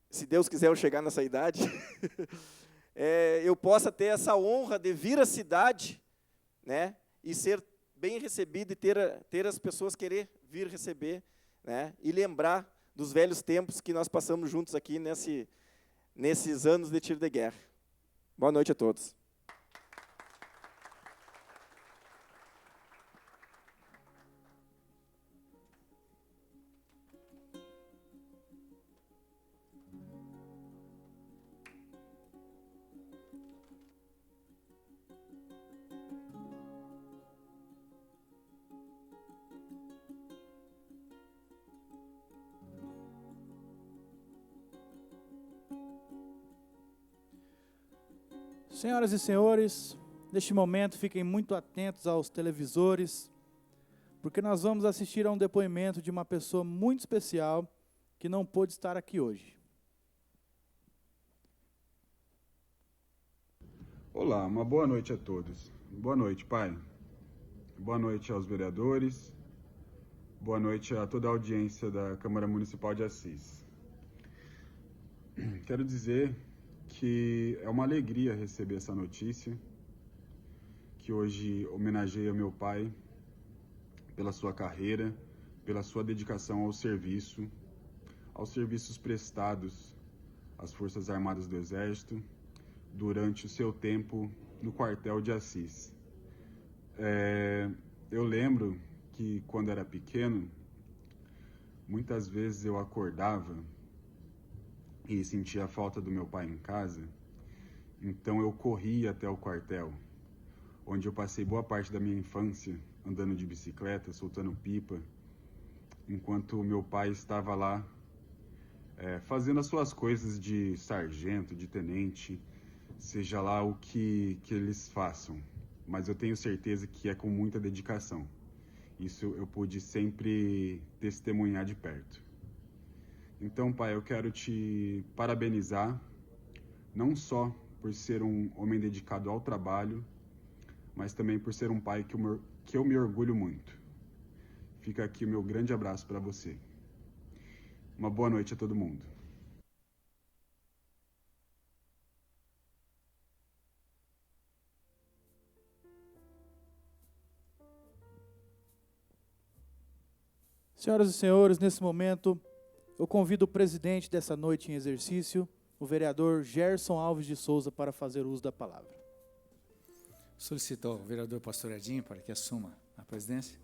se Deus quiser eu chegar nessa idade, eu possa ter essa honra de vir à cidade, e ser bem recebido e ter as pessoas querer vir receber, e lembrar dos velhos tempos que nós passamos juntos aqui nesses anos de tiro de guerra. Boa noite a todos. Senhoras e senhores, neste momento fiquem muito atentos aos televisores, porque nós vamos assistir a um depoimento de uma pessoa muito especial que não pôde estar aqui hoje. Olá, uma boa noite a todos. Boa noite, pai. Boa noite aos vereadores. Boa noite a toda a audiência da Câmara Municipal de Assis. Quero dizer que é uma alegria receber essa notícia, que hoje homenageia meu pai pela sua carreira, pela sua dedicação ao serviço, aos serviços prestados às Forças Armadas do Exército durante o seu tempo no quartel de Assis. Eu lembro que quando era pequeno, muitas vezes eu acordava e sentia a falta do meu pai em casa, então eu corria até o quartel, onde eu passei boa parte da minha infância andando de bicicleta, soltando pipa, enquanto meu pai estava lá fazendo as suas coisas de sargento, de tenente, seja lá o que eles façam, mas eu tenho certeza que é com muita dedicação. Isso eu pude sempre testemunhar de perto. Então, pai, eu quero te parabenizar, não só por ser um homem dedicado ao trabalho, mas também por ser um pai que eu me orgulho muito. Fica aqui o meu grande abraço para você. Uma boa noite a todo mundo. Senhoras e senhores, nesse momento, eu convido o presidente dessa noite em exercício, o vereador Gerson Alves de Souza, para fazer uso da palavra. Solicito ao vereador Pastor Edinho para que assuma a presidência.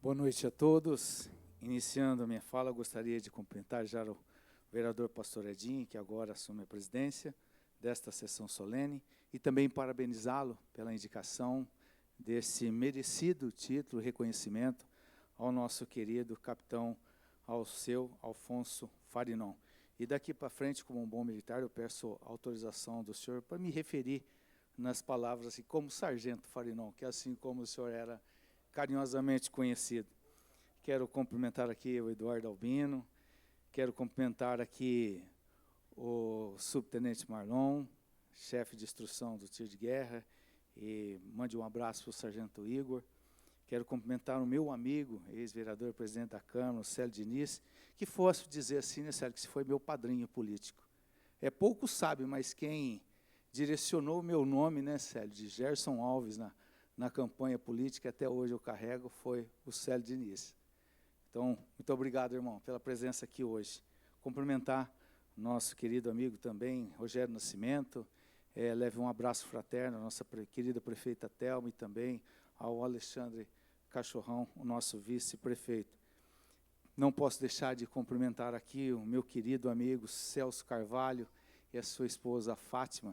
Boa noite a todos. Iniciando a minha fala, eu gostaria de cumprimentar já o vereador Pastor Edinho, que agora assume a presidência desta sessão solene, e também parabenizá-lo pela indicação desse merecido título, reconhecimento ao nosso querido capitão Alceu Afonso Farinon. E daqui para frente, como um bom militar, eu peço autorização do senhor para me referir nas palavras assim, como sargento Farinon, que é assim como o senhor era carinhosamente conhecido. Quero cumprimentar aqui o Eduardo Albino, quero cumprimentar aqui o subtenente Marlon, chefe de instrução do tiro de guerra, e mande um abraço para o sargento Igor. Quero cumprimentar o meu amigo, ex-vereador, presidente da Câmara, o Célio Diniz, que fosse dizer assim, né, Célio, que se foi meu padrinho político. Pouco sabe, mas quem direcionou o meu nome, né, Célio, de Gerson Alves na campanha política, até hoje eu carrego, foi o Célio Diniz. Então, muito obrigado, irmão, pela presença aqui hoje. Cumprimentar nosso querido amigo também, Rogério Nascimento, leve um abraço fraterno à nossa querida prefeita Thelma e também ao Alexandre Cachorrão, o nosso vice-prefeito. Não posso deixar de cumprimentar aqui o meu querido amigo Celso Carvalho e a sua esposa Fátima,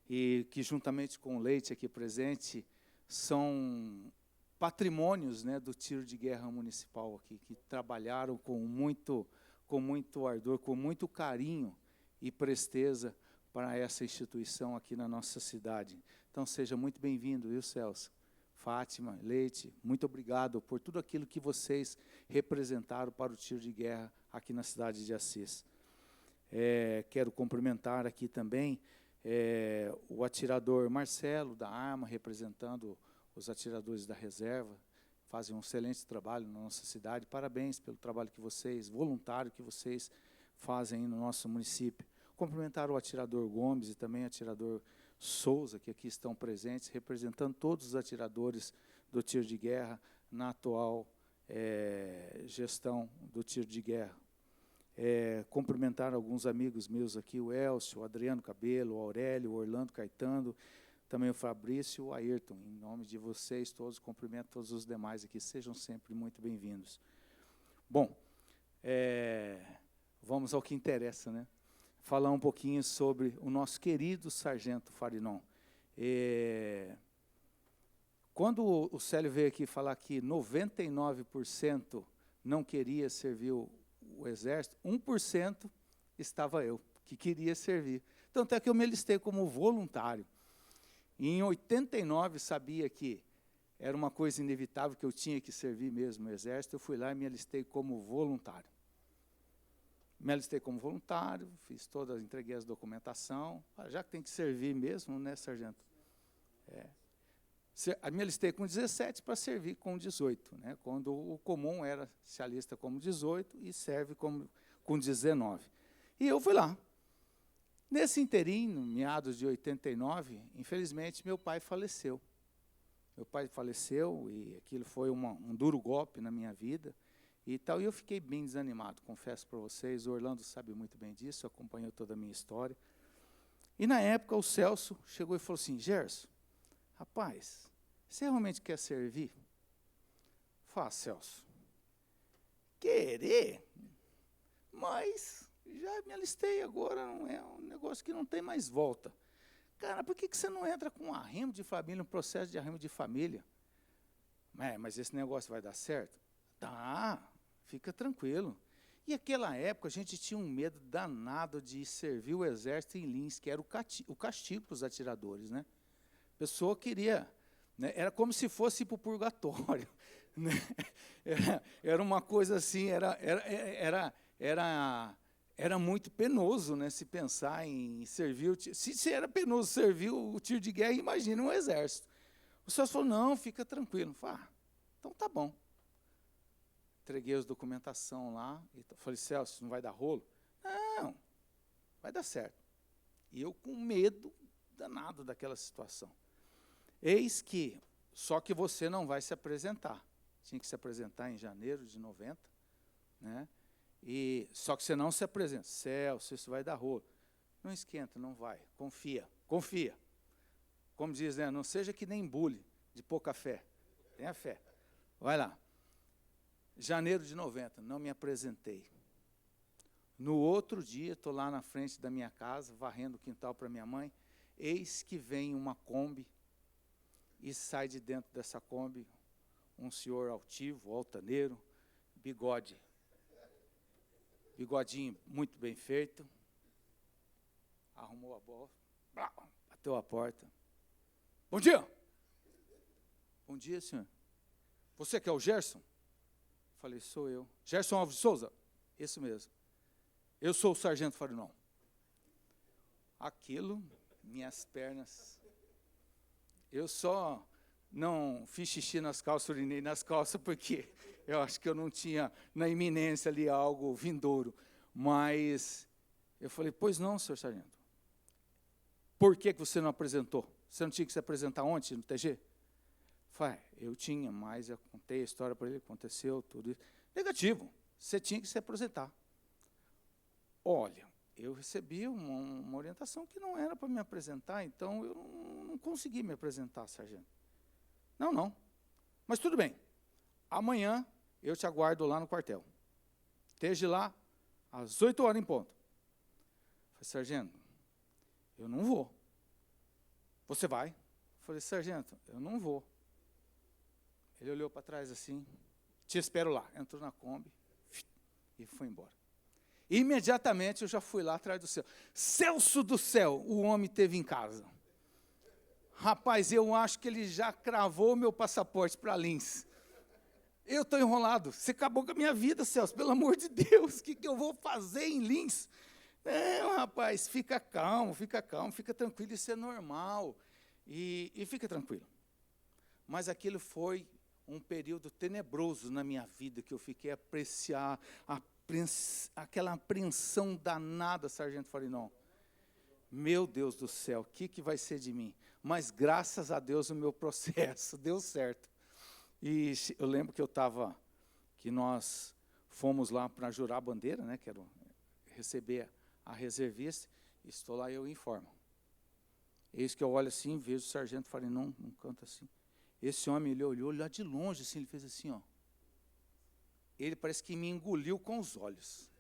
e que juntamente com o Leite aqui presente, são patrimônios, né, do tiro de guerra municipal aqui, que trabalharam com muito ardor, com muito carinho e presteza para essa instituição aqui na nossa cidade. Então, seja muito bem-vindo, viu, Celso? Fátima, Leite, muito obrigado por tudo aquilo que vocês representaram para o tiro de guerra aqui na cidade de Assis. Quero cumprimentar aqui também o atirador Marcelo, da Arma, representando os atiradores da reserva, fazem um excelente trabalho na nossa cidade. Parabéns pelo trabalho que vocês, voluntário que vocês fazem no nosso município. Cumprimentar o atirador Gomes e também o atirador Souza, que aqui estão presentes, representando todos os atiradores do tiro de guerra na atual gestão do tiro de guerra. Cumprimentar alguns amigos meus aqui, o Elcio, o Adriano Cabelo, o Aurélio, o Orlando Caetano, também o Fabrício e o Ayrton. Em nome de vocês todos, cumprimento todos os demais aqui, sejam sempre muito bem-vindos. Bom, vamos ao que interessa, né? Falar um pouquinho sobre o nosso querido Sargento Farinon. Quando o Célio veio aqui falar que 99% não queria servir o Exército, 1% estava eu, que queria servir. Então, até que eu me alistei como voluntário. E em 89, sabia que era uma coisa inevitável, que eu tinha que servir mesmo no Exército, eu fui lá e me alistei como voluntário. Me alistei como voluntário, entreguei as documentação. Já que tem que servir mesmo, né, sargento? Me alistei com 17 para servir com 18, né, quando o comum era se alista como 18 e serve com 19. E eu fui lá. Nesse inteirinho, meados de 89, infelizmente, meu pai faleceu. Meu pai faleceu e aquilo foi um duro golpe na minha vida. E eu fiquei bem desanimado, confesso para vocês. O Orlando sabe muito bem disso, acompanhou toda a minha história. E, na época, o Celso chegou e falou assim, Gerson, rapaz, você realmente quer servir? Fala, Celso, querer? Mas já me alistei agora, não é um negócio que não tem mais volta. Cara, por que você não entra com um arrimo de família, um processo de arrimo de família? Mas esse negócio vai dar certo? Tá, fica tranquilo. E naquela época a gente tinha um medo danado de servir o Exército em Lins, que era o castigo para os atiradores, né? A pessoa queria, né? Era como se fosse para o purgatório, né? Era uma coisa assim, era muito penoso, né, se pensar em servir, se era penoso servir o tiro de guerra, imagina um Exército. O Celso falou, não, fica tranquilo. Falei, então tá bom. Entreguei as documentação lá, e falei, Celso, não vai dar rolo? Não, vai dar certo. E eu com medo danado daquela situação. Eis que, só que você não vai se apresentar. Tinha que se apresentar em janeiro de 90, né? Só que você não se apresenta. Celso, isso vai dar rolo. Não esquenta, não vai. Confia. Como diz, né? Não seja que nem bule, de pouca fé. Tenha fé. Vai lá. Janeiro de 90, não me apresentei. No outro dia, estou lá na frente da minha casa, varrendo o quintal para minha mãe, eis que vem uma Kombi, e sai de dentro dessa Kombi um senhor altivo, altaneiro, bigodinho muito bem feito, arrumou a bola, bateu a porta. Bom dia! Bom dia, senhor. Você que é o Gerson? Falei, sou eu. Gerson Alves de Souza? Isso mesmo. Eu sou o Sargento Farinon. Aquilo, minhas pernas. Eu só não fiz xixi nas calças, urinei nas calças, porque eu acho que eu não tinha na iminência ali algo vindouro. Mas eu falei, pois não, senhor sargento. Por que você não apresentou? Você não tinha que se apresentar ontem no TG? Falei, eu tinha, mas eu contei a história para ele, aconteceu tudo isso. Negativo, você tinha que se apresentar. Olha, eu recebi uma orientação que não era para me apresentar, então eu não consegui me apresentar, sargento. Não. Mas tudo bem. Amanhã eu te aguardo lá no quartel. Esteja lá às 8 horas em ponto. Falei, sargento, eu não vou. Você vai? Falei, sargento, eu não vou. Ele olhou para trás assim, te espero lá. Entrou na Kombi e foi embora. Imediatamente eu já fui lá atrás do céu. Celso do céu, o homem teve em casa. Rapaz, eu acho que ele já cravou meu passaporte para Lins. Eu estou enrolado. Você acabou com a minha vida, Celso. Pelo amor de Deus, o que eu vou fazer em Lins? Não, rapaz, fica calmo, fica tranquilo, isso é normal. E fica tranquilo. Mas aquilo foi um período tenebroso na minha vida, que eu fiquei a aquela apreensão danada, sargento Farinão. Meu Deus do céu, o que vai ser de mim? Mas graças a Deus o meu processo deu certo. E eu lembro que nós fomos lá para jurar a bandeira, né, que era receber a reservista, e estou lá eu informo. Eis que eu olho assim, vejo o sargento Farinão num canto assim. Esse homem, ele olhou lá de longe, assim, ele fez assim, ó. Ele parece que me engoliu com os olhos.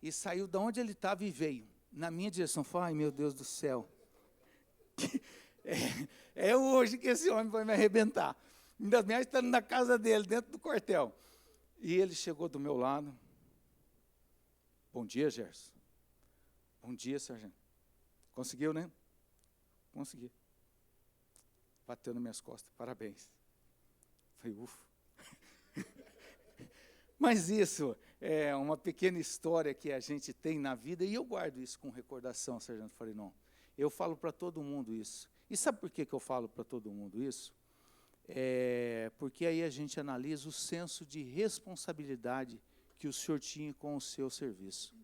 E saiu de onde ele estava e veio na minha direção. Falei, ai meu Deus do céu. É hoje que esse homem vai me arrebentar. Ainda mais estando na casa dele, dentro do quartel. E ele chegou do meu lado. Bom dia, Gerson. Bom dia, sargento. Conseguiu, né? Consegui. Bateu nas minhas costas. Parabéns. Falei, ufa. Mas isso é uma pequena história que a gente tem na vida, e eu guardo isso com recordação, sargento Farinão. Eu falo para todo mundo isso. E sabe por que eu falo para todo mundo isso? Porque aí a gente analisa o senso de responsabilidade que o senhor tinha com o seu serviço.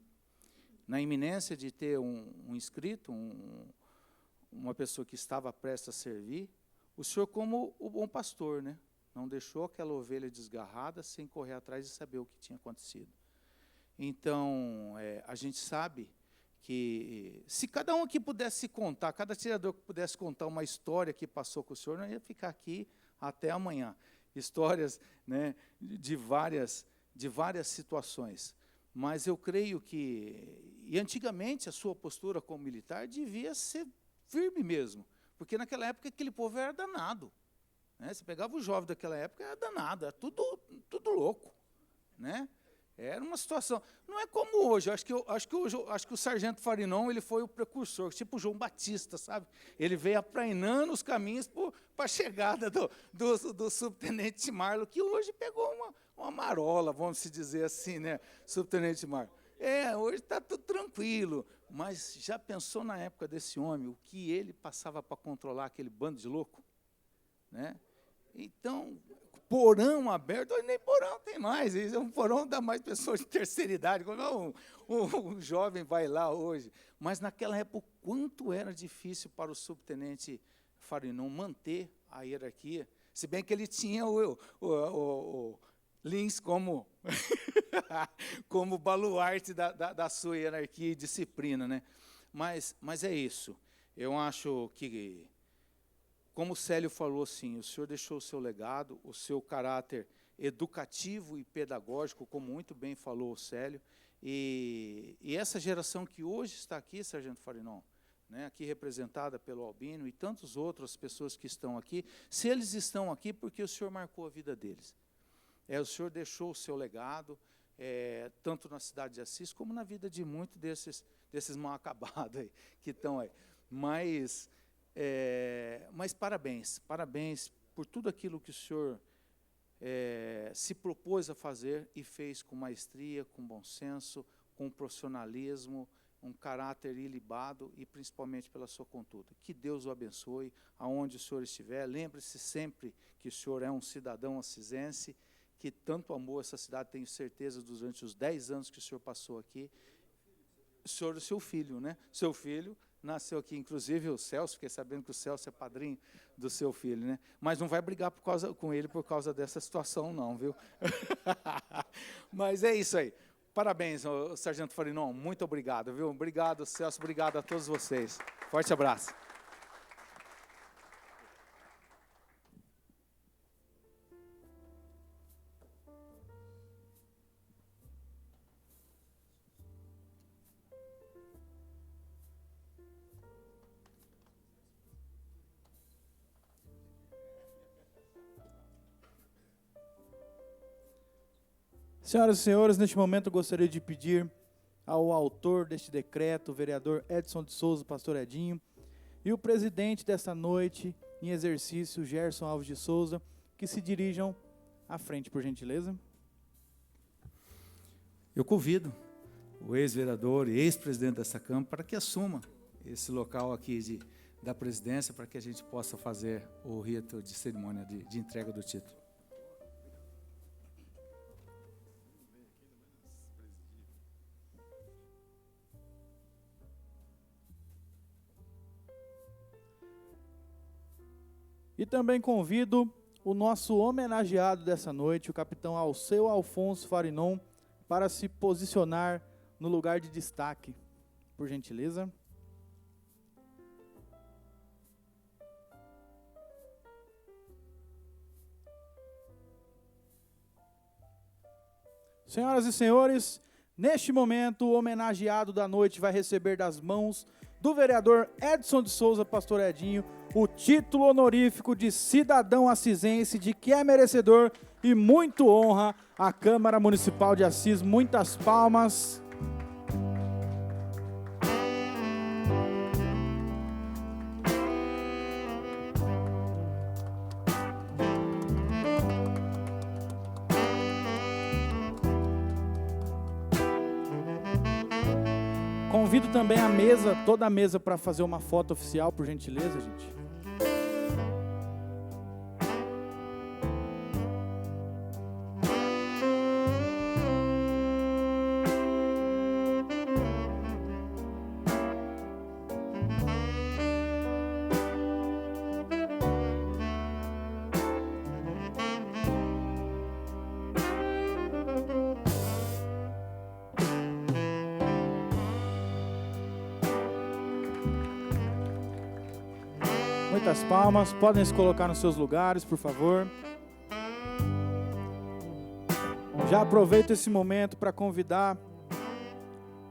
Na iminência de ter um inscrito, uma pessoa que estava prestes a servir, o senhor, como o bom pastor, né, não deixou aquela ovelha desgarrada sem correr atrás e saber o que tinha acontecido. Então, a gente sabe que se cada um aqui pudesse contar, cada tirador que pudesse contar uma história que passou com o senhor, não ia ficar aqui até amanhã. Histórias, né, de várias situações. Mas eu creio e antigamente a sua postura como militar devia ser firme mesmo, porque naquela época aquele povo era danado. Né? Você pegava o jovem daquela época, era danado, era tudo louco. Né? Era uma situação. Não é como hoje. Acho que o sargento Farinão, ele foi o precursor, tipo o João Batista, sabe? Ele veio aplainando os caminhos para a chegada do subtenente Marlo, que hoje pegou uma marola, vamos se dizer assim, né? Subtenente Marlo. Hoje está tudo tranquilo. Mas já pensou na época desse homem, o que ele passava para controlar aquele bando de louco? Né? Então, porão aberto, hoje nem porão tem mais. Um porão dá mais pessoas de terceira idade. Quando um jovem vai lá hoje. Mas naquela época, quanto era difícil para o subtenente Farinão manter a hierarquia, se bem que ele tinha o Lins como baluarte da sua hierarquia e disciplina. Né? Mas é isso. Eu acho que, como o Célio falou, sim, o senhor deixou o seu legado, o seu caráter educativo e pedagógico, como muito bem falou o Célio, e essa geração que hoje está aqui, sargento Farinão, né, aqui representada pelo Albino e tantas outras pessoas que estão aqui, se eles estão aqui porque o senhor marcou a vida deles. O senhor deixou o seu legado, tanto na cidade de Assis, como na vida de muitos desses mal acabados aí, que estão aí. Mas parabéns por tudo aquilo que o senhor se propôs a fazer e fez com maestria, com bom senso, com profissionalismo, um caráter ilibado e principalmente pela sua conduta. Que Deus o abençoe, aonde o senhor estiver. Lembre-se sempre que o senhor é um cidadão assisense, que tanto amou essa cidade, tenho certeza, durante os 10 anos que o senhor passou aqui. O senhor, seu filho, né? Seu filho nasceu aqui, inclusive o Celso, fiquei sabendo que o Celso é padrinho do seu filho, né? Mas não vai brigar com ele por causa dessa situação, não, viu? Mas é isso aí. Parabéns, sargento Farinão, muito obrigado, viu? Obrigado, Celso, obrigado a todos vocês. Forte abraço. Senhoras e senhores, neste momento eu gostaria de pedir ao autor deste decreto, o vereador Edson de Souza, pastor Edinho, e o presidente desta noite em exercício, Gerson Alves de Souza, que se dirijam à frente, por gentileza. Eu convido o ex-vereador e ex-presidente dessa Câmara para que assuma esse local aqui da presidência, para que a gente possa fazer o rito de cerimônia de entrega do título. também convido o nosso homenageado dessa noite, o capitão Alceu Alfonso Farinon, para se posicionar no lugar de destaque, por gentileza. Senhoras e senhores, neste momento, o homenageado da noite vai receber das mãos do vereador Edson de Souza, pastor Edinho, o título honorífico de cidadão assisense, de que é merecedor e muito honra a Câmara Municipal de Assis. Muitas palmas. Convido também a mesa, toda a mesa, para fazer uma foto oficial, por gentileza, gente. Muitas palmas, podem se colocar nos seus lugares, por favor. Já aproveito esse momento para convidar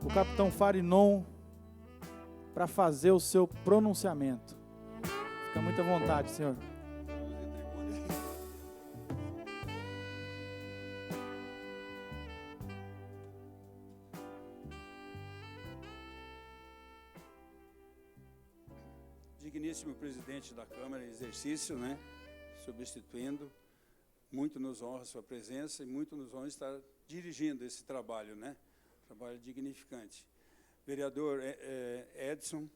o capitão Farinon para fazer o seu pronunciamento. Fica muito à vontade, senhor. Digníssimo presidente da Câmara em exercício, né, substituindo, muito nos honra a sua presença e muito nos honra estar dirigindo esse trabalho, né, trabalho dignificante. Vereador Edson,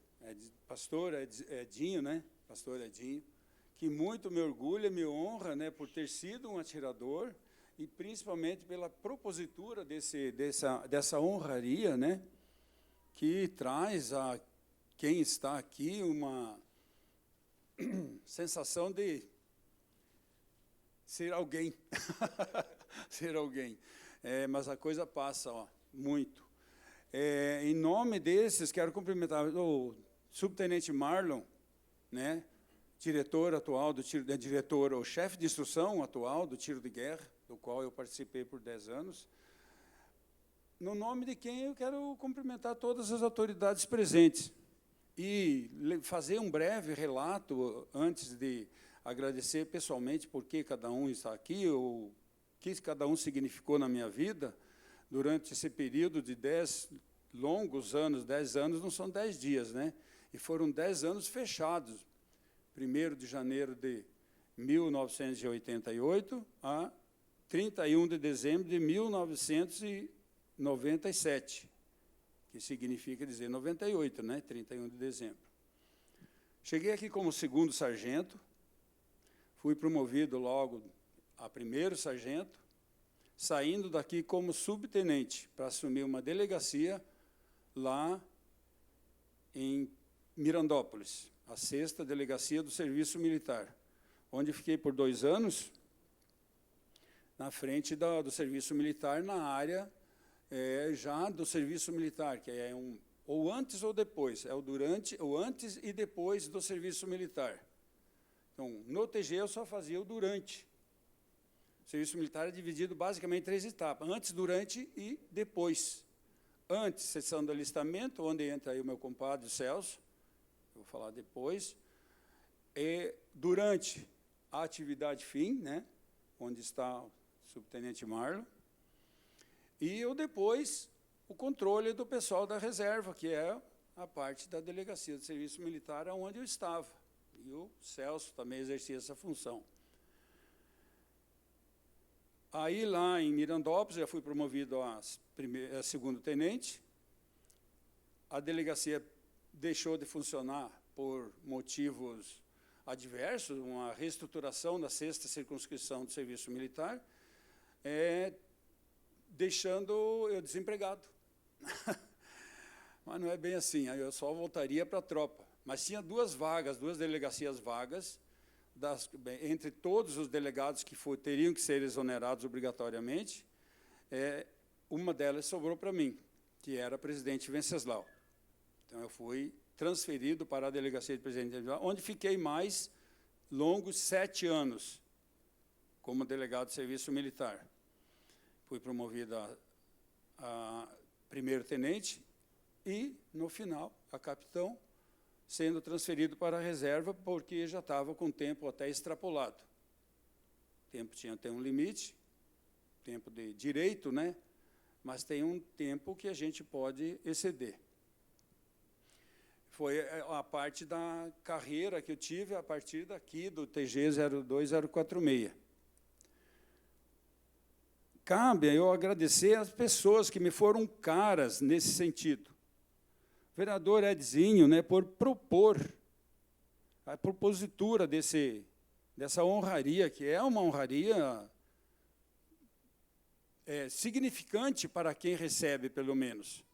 pastor Edinho, né, pastor Edinho, que muito me orgulha, me honra, né, por ter sido um atirador e principalmente pela propositura dessa honraria, né, que traz a quem está aqui uma sensação de ser alguém, ser alguém. Mas a coisa passa, ó, muito. Em nome desses, quero cumprimentar o subtenente Marlon, né, diretor atual do tiro, diretor, o chefe de instrução atual do tiro de guerra, do qual eu participei por 10 anos. No nome de quem eu quero cumprimentar todas as autoridades presentes. E fazer um breve relato, antes de agradecer pessoalmente por que cada um está aqui, ou o que cada um significou na minha vida, durante esse período de 10 longos anos, 10 anos não são 10 dias, né? E foram 10 anos fechados, 1º de janeiro de 1988 a 31 de dezembro de 1997. Que significa dizer 98, né? 31 de dezembro. Cheguei aqui como 2º sargento, fui promovido logo a 1º sargento, saindo daqui como subtenente para assumir uma delegacia lá em Mirandópolis, a 6ª Delegacia do Serviço Militar, onde fiquei por 2 anos na frente do Serviço Militar, na área já do serviço militar, que é ou antes ou depois, é o durante, ou antes e depois do serviço militar. Então, no TG eu só fazia o durante. O serviço militar é dividido basicamente em 3 etapas, antes, durante e depois. Antes, sessão do alistamento, onde entra aí o meu compadre Celso, eu vou falar depois. E durante a atividade fim, né, onde está o subtenente Marlon. E o depois, o controle do pessoal da reserva, que é a parte da Delegacia de Serviço Militar, onde eu estava. E o Celso também exercia essa função. Aí, lá em Mirandópolis, já fui promovido a 2º tenente. A delegacia deixou de funcionar por motivos adversos, uma reestruturação da 6ª Circunscrição do Serviço Militar, deixando eu desempregado. Mas não é bem assim, aí eu só voltaria para a tropa. Mas tinha 2 vagas, 2 delegacias vagas, entre todos os delegados que teriam que ser exonerados obrigatoriamente, uma delas sobrou para mim, que era presidente Venceslau. Então, eu fui transferido para a delegacia de presidente Venceslau, onde fiquei mais longos 7 anos como delegado de serviço militar. Fui promovido a primeiro-tenente e, no final, a capitão, sendo transferido para a reserva, porque já estava com o tempo até extrapolado. O tempo tem um limite, tempo de direito, né? Mas tem um tempo que a gente pode exceder. Foi a parte da carreira que eu tive a partir daqui, do TG 02046. Cabe eu agradecer às pessoas que me foram caras nesse sentido. O vereador Edzinho, né, por propor a propositura dessa honraria, que é uma honraria significante para quem recebe, pelo menos.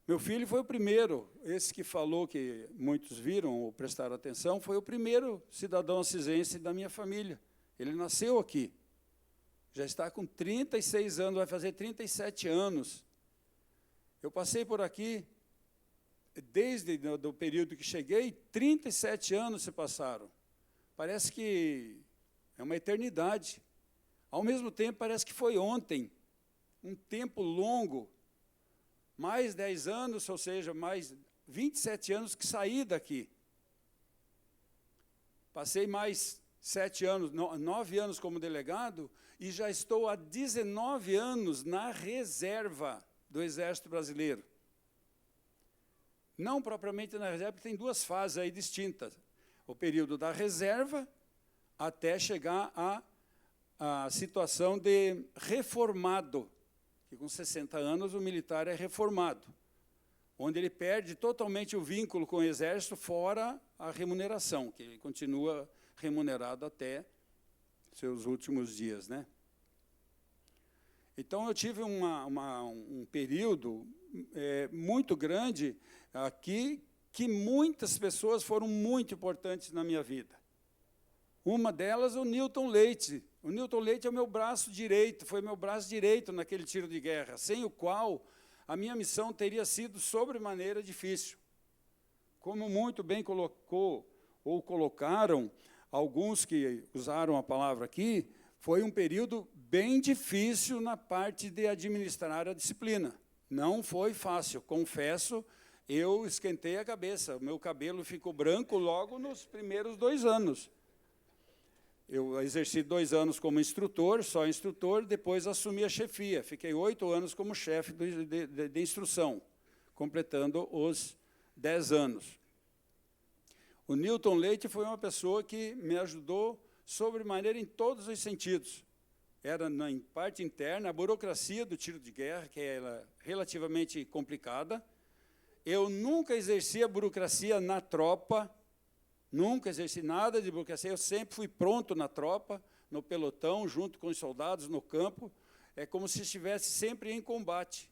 Meu filho foi o primeiro, esse que falou, que muitos viram ou prestaram atenção, foi o primeiro cidadão assisense da minha família. Ele nasceu aqui. Já está com 36 anos, vai fazer 37 anos. Eu passei por aqui, desde o período que cheguei, 37 anos se passaram. Parece que é uma eternidade. Ao mesmo tempo, parece que foi ontem, um tempo longo, mais 10 anos, ou seja, mais 27 anos que saí daqui. Passei mais 7 anos, 9 anos como delegado, e já estou há 19 anos na reserva do Exército Brasileiro. Não propriamente na reserva, porque tem 2 fases aí distintas. O período da reserva, até chegar à situação de reformado, que com 60 anos o militar é reformado, onde ele perde totalmente o vínculo com o Exército, fora a remuneração, que ele continua remunerado até seus últimos dias, né? Então, eu tive um período muito grande aqui, que muitas pessoas foram muito importantes na minha vida. Uma delas, o Newton Leite. O Newton Leite é o meu braço direito, foi meu braço direito naquele tiro de guerra, sem o qual a minha missão teria sido sobremaneira difícil. Como muito bem colocou, ou colocaram, alguns que usaram a palavra aqui, foi um período bem difícil na parte de administrar a disciplina. Não foi fácil, confesso, eu esquentei a cabeça, o meu cabelo ficou branco logo nos primeiros 2 anos. Eu exerci 2 anos como instrutor, só instrutor, depois assumi a chefia. Fiquei 8 anos como chefe de instrução, completando os 10 anos. O Newton Leite foi uma pessoa que me ajudou sobremaneira em todos os sentidos. Era, na parte interna, a burocracia do tiro de guerra, que é relativamente complicada. Eu nunca exerci a burocracia na tropa, nunca exerci nada de burocracia, eu sempre fui pronto na tropa, no pelotão, junto com os soldados, no campo. É como se estivesse sempre em combate,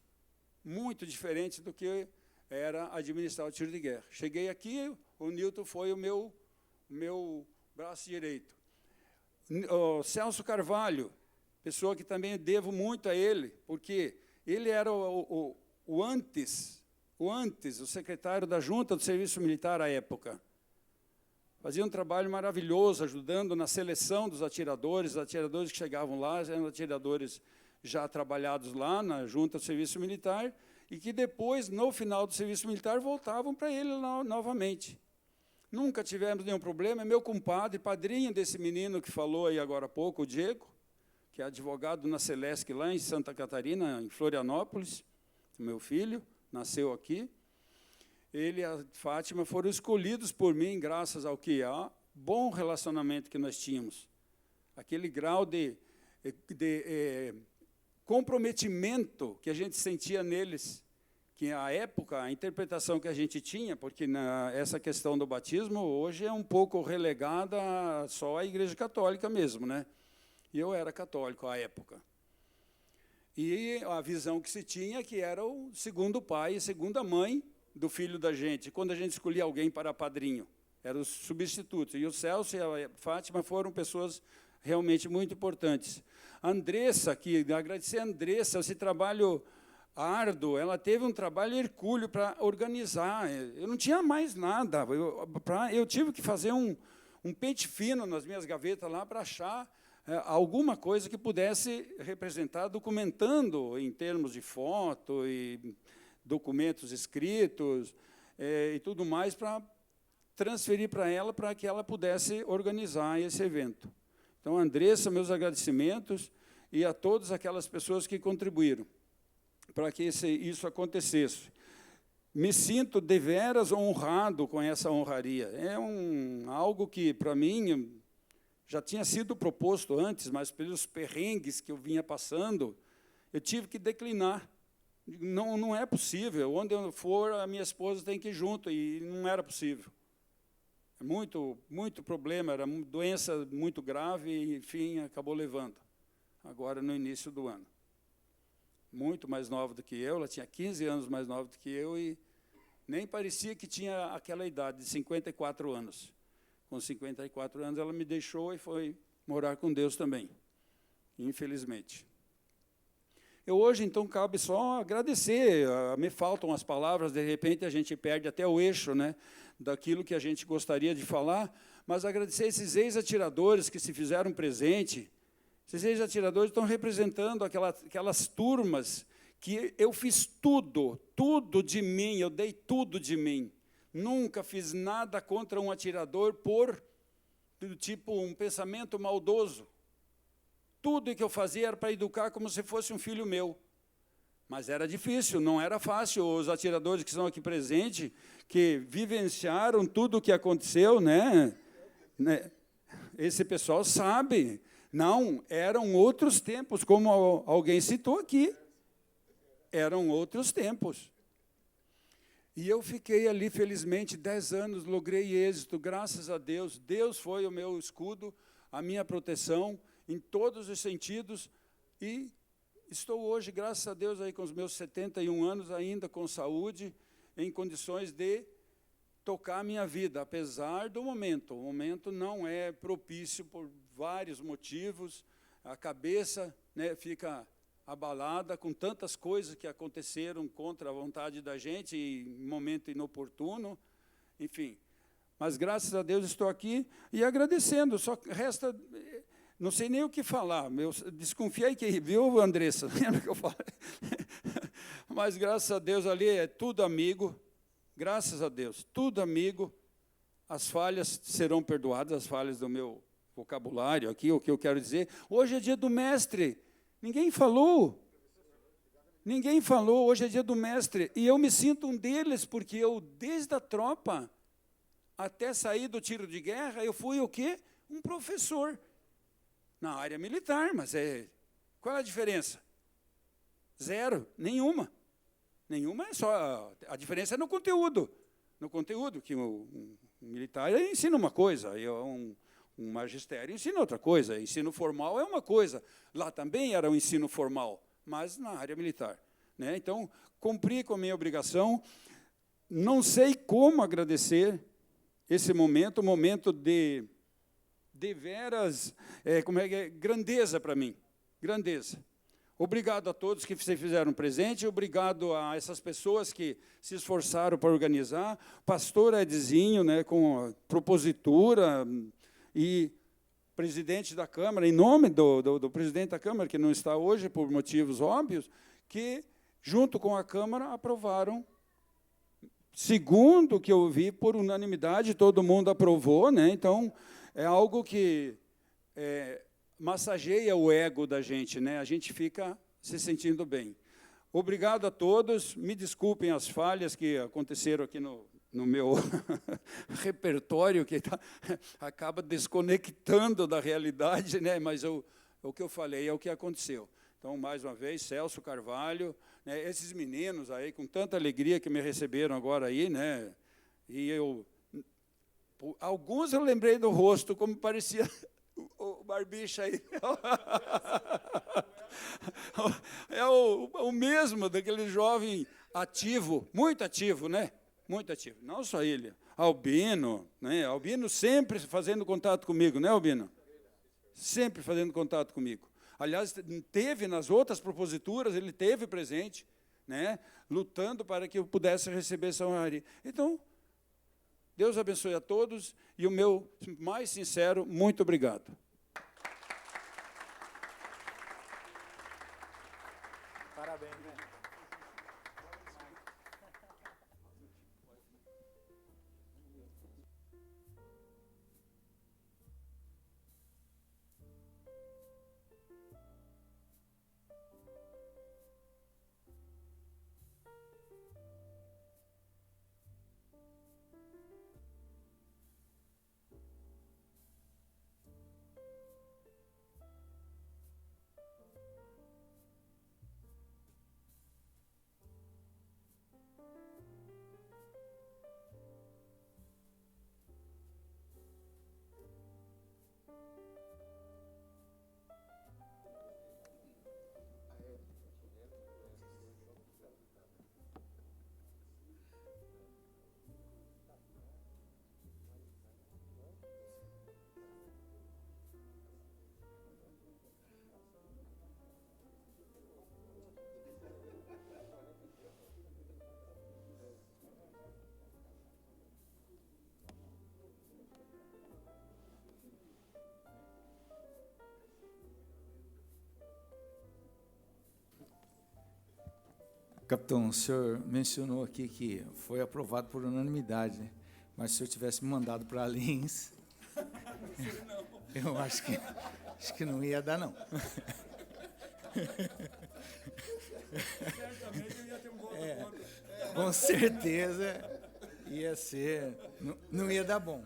muito diferente do que era administrar o tiro de guerra. Cheguei aqui, o Newton foi o meu braço direito. O Celso Carvalho, pessoa que também devo muito a ele, porque ele era o secretário da Junta do Serviço Militar à época. Fazia um trabalho maravilhoso, ajudando na seleção dos atiradores. Os atiradores que chegavam lá eram atiradores já trabalhados lá na Junta do Serviço Militar, e que depois, no final do Serviço Militar, voltavam para ele lá novamente. Nunca tivemos nenhum problema. É meu compadre, padrinho desse menino que falou aí agora há pouco, o Diego, que é advogado na Celesc, lá em Santa Catarina, em Florianópolis, meu filho, nasceu aqui. Ele e a Fátima foram escolhidos por mim, graças ao que? Ao bom relacionamento que nós tínhamos. Aquele grau de comprometimento que a gente sentia neles, que à época, a interpretação que a gente tinha, porque essa questão do batismo hoje é um pouco relegada só à Igreja Católica mesmo, né? E eu era católico à época. E a visão que se tinha que era o segundo pai e segunda mãe do filho da gente, quando a gente escolhia alguém para padrinho. eram os substitutos. E o Celso e a Fátima foram pessoas realmente muito importantes. A Andressa, aqui, agradecer a Andressa, esse trabalho árduo, ela teve um trabalho hercúleo para organizar. Eu não tinha mais nada. Eu tive que fazer um pente fino nas minhas gavetas lá para achar alguma coisa que pudesse representar, documentando em termos de foto e documentos escritos e tudo mais, para transferir para ela, para que ela pudesse organizar esse evento. Então, Andressa, meus agradecimentos, e a todas aquelas pessoas que contribuíram para que isso acontecesse. Me sinto deveras honrado com essa honraria. É algo que, para mim, já tinha sido proposto antes, mas pelos perrengues que eu vinha passando, eu tive que declinar. Não é possível. Onde eu for, a minha esposa tem que ir junto, e não era possível. Muito problema, era doença muito grave, e, enfim, acabou levando, agora no início do ano. Muito mais nova do que eu, ela tinha 15 anos mais nova do que eu, e nem parecia que tinha aquela idade, de 54 anos. Com 54 anos, ela me deixou e foi morar com Deus também, infelizmente. Eu hoje, então, cabe só agradecer. Me faltam as palavras, de repente a gente perde até o eixo, né, daquilo que a gente gostaria de falar, mas agradecer esses ex-atiradores que se fizeram presente. Esses ex-atiradores estão representando aquelas turmas que eu fiz tudo de mim, eu dei tudo de mim. Nunca fiz nada contra um atirador do tipo um pensamento maldoso. Tudo que eu fazia era para educar como se fosse um filho meu. Mas era difícil, não era fácil. Os atiradores que estão aqui presentes, que vivenciaram tudo o que aconteceu, né? Esse pessoal sabe. Não, eram outros tempos, como alguém citou aqui. Eram outros tempos. E eu fiquei ali, felizmente, 10 anos, logrei êxito, graças a Deus. Deus foi o meu escudo, a minha proteção, em todos os sentidos, e estou hoje, graças a Deus, aí com os meus 71 anos, ainda com saúde, em condições de tocar a minha vida, apesar do momento. O momento não é propício por vários motivos, a cabeça, né, fica abalada com tantas coisas que aconteceram contra a vontade da gente, em momento inoportuno, enfim. Mas, graças a Deus, estou aqui e agradecendo, só resta... Não sei nem o que falar. Eu desconfiei que, viu, Andressa? Lembra que eu falei? Mas, graças a Deus, ali é tudo amigo. Graças a Deus, tudo amigo. As falhas serão perdoadas, as falhas do meu vocabulário aqui, o que eu quero dizer. Hoje é dia do mestre. Ninguém falou. Ninguém falou. Hoje é dia do mestre. E eu me sinto um deles, porque eu, desde a tropa até sair do tiro de guerra, eu fui o quê? Um professor. Na área militar, mas qual é a diferença? Zero, nenhuma. Nenhuma, é só a diferença é no conteúdo. No conteúdo, que um militar ensina uma coisa, um magistério ensina outra coisa, ensino formal é uma coisa. Lá também era um ensino formal, mas na área militar. Né? Então, cumpri com a minha obrigação. Não sei como agradecer esse momento, momento de veras, grandeza para mim, grandeza. Obrigado a todos que se fizeram presente, obrigado a essas pessoas que se esforçaram para organizar, pastor Edzinho, né, com a propositura, e presidente da Câmara, em nome do presidente da Câmara, que não está hoje por motivos óbvios, que, junto com a Câmara, aprovaram, segundo o que eu vi, por unanimidade, todo mundo aprovou, né, então... É algo que massageia o ego da gente, né? A gente fica se sentindo bem. Obrigado a todos. Me desculpem as falhas que aconteceram aqui no meu repertório, que acaba desconectando da realidade, né? Mas o que eu falei é o que aconteceu. Então, mais uma vez, Celso Carvalho, né? Esses meninos aí, com tanta alegria que me receberam agora aí, né? E alguns eu lembrei do rosto, como parecia o Barbicha aí. É o mesmo daquele jovem ativo, muito ativo, né? Muito ativo. Não só ele. Albino, né? Albino sempre fazendo contato comigo, né, Albino? Sempre fazendo contato comigo. Aliás, teve nas outras proposituras, ele teve presente, né, lutando para que eu pudesse receber essa honraria. Então, Deus abençoe a todos e o meu mais sincero muito obrigado. Parabéns, né? Capitão, o senhor mencionou aqui que foi aprovado por unanimidade, né? Mas se eu tivesse me mandado para a Lins, eu acho que não ia dar, não. Certamente eu ia ter um voto contra. Com certeza ia ser, não ia dar bom.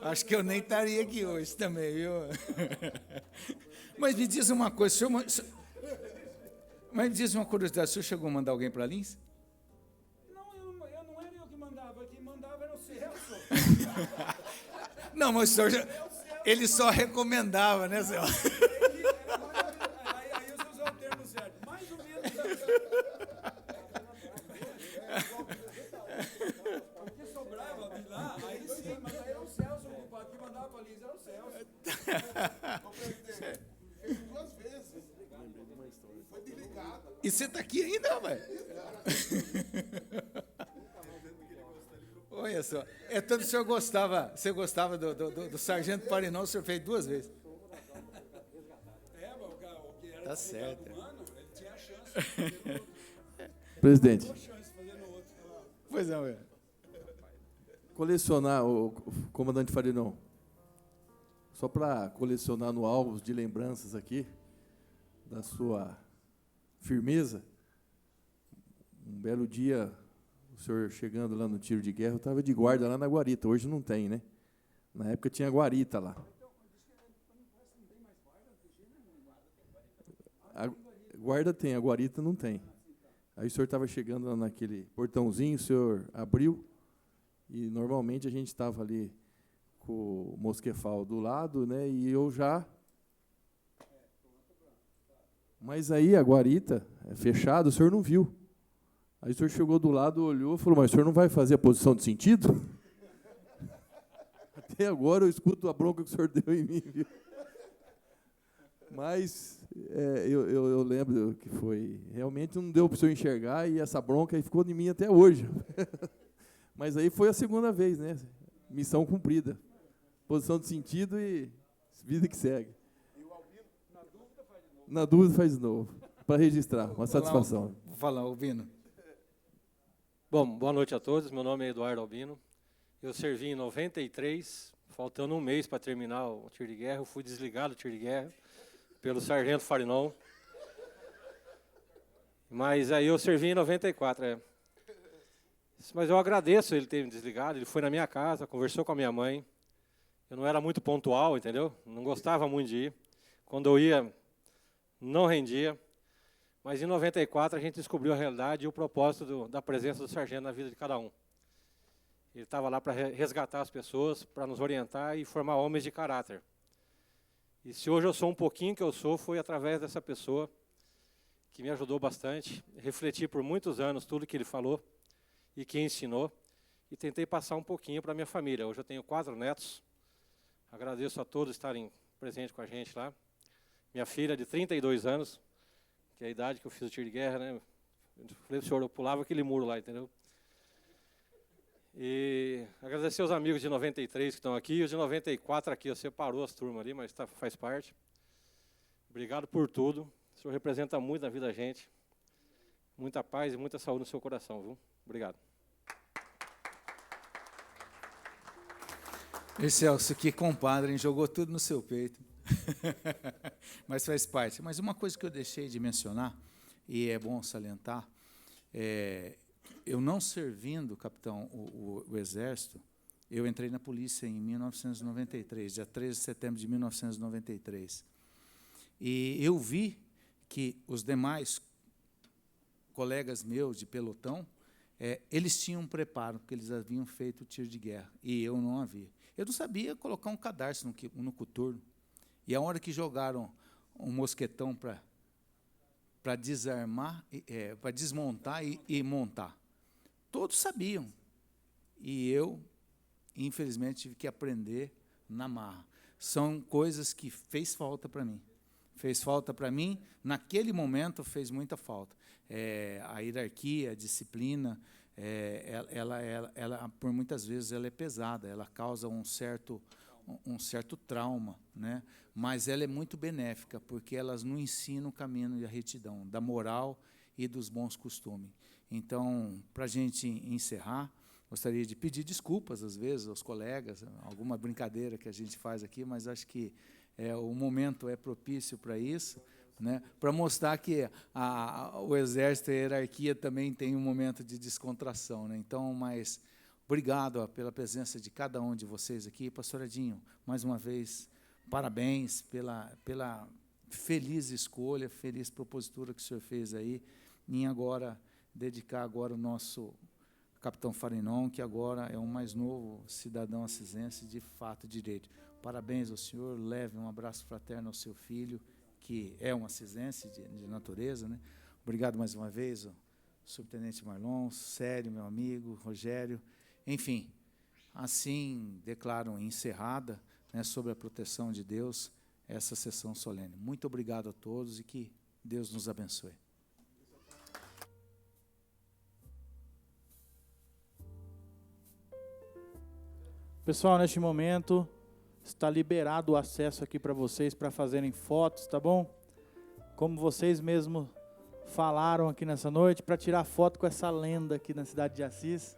Acho que eu nem estaria aqui hoje também, viu? Mas me diz uma coisa, mas me diz uma curiosidade, o senhor chegou a mandar alguém para a Lins? Não, eu não era eu que mandava, quem mandava era o Celso. Não, mas o senhor ele só recomendava, né, senhor? Aí eu vou usar o termo certo. Mais ou menos. O que sobrava de lá, aí sim, mas aí era o Celso o culpado. Quem mandava para a Lins era o Celso. Duas vezes. Foi desligado. E você está aqui ainda, velho? Olha só. É tanto que o senhor gostava, você gostava do Sargento Parinão, o senhor fez 2 vezes. É, mas o que era Tá certo. humano, ele tinha a chance de fazer no outro. Presidente, Chance de fazer no outro. Pois não, velho. colecionar, o comandante Farinão, só para colecionar no álbum de lembranças aqui, da sua firmeza, um belo dia, o senhor chegando lá no tiro de guerra, eu estava de guarda lá na guarita, hoje não tem, né? Na época tinha guarita lá. A guarda tem, a guarita não tem. Aí o senhor estava chegando lá naquele portãozinho, o senhor abriu, e normalmente a gente estava ali com o Mosquefal do lado, né? E eu já... Mas aí a guarita é fechada, o senhor não viu. Aí o senhor chegou do lado, olhou e falou, mas o senhor não vai fazer a posição de sentido? Até agora eu escuto a bronca que o senhor deu em mim, viu? Mas eu lembro que foi... Realmente não deu para o senhor enxergar e essa bronca aí ficou em mim até hoje. Mas aí foi a segunda vez, né? Missão cumprida. Posição de sentido e vida que segue. Na dúvida faz de novo. Para registrar, uma satisfação. Vou falar, Albino. Bom, boa noite a todos. Meu nome é Eduardo Albino. Eu servi em 93, faltando um mês para terminar o tiro de guerra. Eu fui desligado do tiro de guerra pelo Sargento Farinão. Mas aí eu servi em 94. Mas eu agradeço ele ter me desligado. Ele foi na minha casa, conversou com a minha mãe. Eu não era muito pontual, entendeu? Não gostava muito de ir. Quando eu ia, não rendia. Mas em 94 a gente descobriu a realidade e o propósito da presença do sargento na vida de cada um. Ele estava lá para resgatar as pessoas, para nos orientar e formar homens de caráter. E se hoje eu sou um pouquinho que eu sou, foi através dessa pessoa que me ajudou bastante. Refleti por muitos anos tudo que ele falou e que ensinou. e tentei passar um pouquinho para a minha família. Hoje eu tenho 4 netos. Agradeço a todos estarem presentes com a gente lá. Minha filha de 32 anos, que é a idade que eu fiz o tiro de guerra, né? Eu falei pro senhor, eu pulava aquele muro lá, entendeu? E agradecer aos amigos de 93 que estão aqui, e os de 94 aqui, você parou as turmas ali, mas faz parte. Obrigado por tudo. O senhor representa muito na vida da gente. Muita paz e muita saúde no seu coração, viu? Obrigado. Celso, que compadre, hein? Jogou tudo no seu peito. Mas faz parte. Mas uma coisa que eu deixei de mencionar, e é bom salientar, eu não servindo, capitão, o Exército, eu entrei na polícia em 1993, dia 13 de setembro de 1993. E eu vi que os demais colegas meus de pelotão, eles tinham preparo, porque eles haviam feito tiro de guerra, e eu não havia. Eu não sabia colocar um cadarço no coturno. E a hora que jogaram um mosquetão para desarmar, para desmontar e montar, todos sabiam. E eu, infelizmente, tive que aprender na marra. São coisas que fez falta para mim. Fez falta para mim, naquele momento fez muita falta. A hierarquia, a disciplina, ela, por muitas vezes, ela é pesada, ela causa um certo trauma, né? Mas ela é muito benéfica, porque elas nos ensinam o caminho e a retidão, da moral e dos bons costumes. Então, para a gente encerrar, gostaria de pedir desculpas, às vezes, aos colegas, alguma brincadeira que a gente faz aqui, mas acho que o momento é propício para isso, né? Para mostrar que o Exército e a hierarquia também tem um momento de descontração, né? Então, mas obrigado pela presença de cada um de vocês aqui. Pastor Edinho, mais uma vez, parabéns pela feliz escolha, feliz propositura que o senhor fez aí, em agora dedicar agora o nosso capitão Farinon, que agora é o mais novo cidadão assisense de fato e direito. Parabéns ao senhor, leve um abraço fraterno ao seu filho, que é um assisense de natureza, né? Obrigado mais uma vez, o subtenente Marlon, Sério, meu amigo, Rogério. Enfim, assim declaro encerrada, né, sob a proteção de Deus, essa sessão solene. Muito obrigado a todos e que Deus nos abençoe. Pessoal, neste momento está liberado o acesso aqui para vocês para fazerem fotos, tá bom? Como vocês mesmos falaram aqui nessa noite, para tirar foto com essa lenda aqui na cidade de Assis.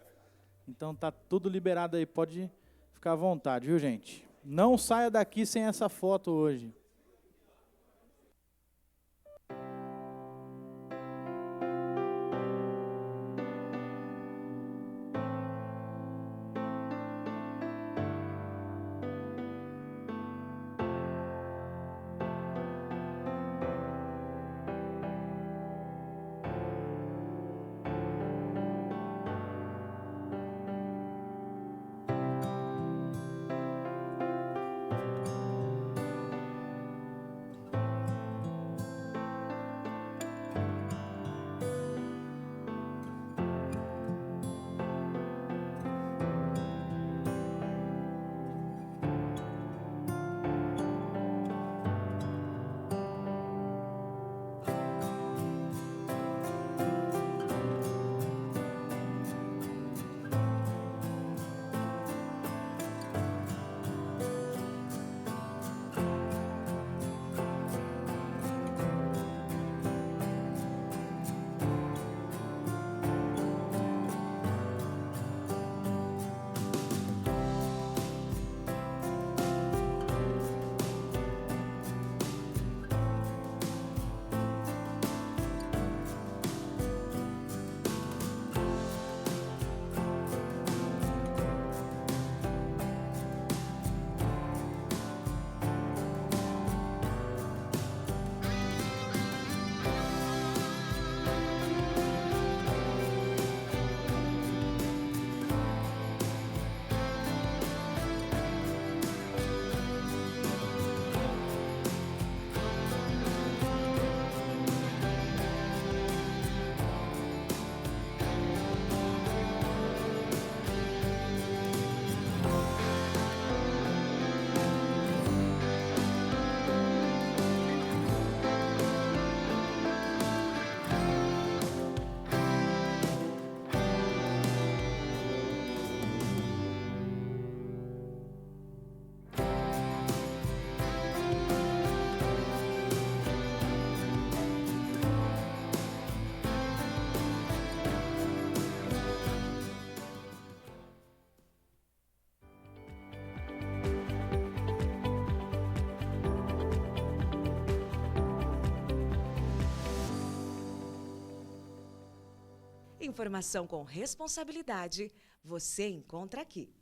Então tá tudo liberado aí, pode ficar à vontade, viu, gente? Não saia daqui sem essa foto hoje. Informação com responsabilidade você encontra aqui.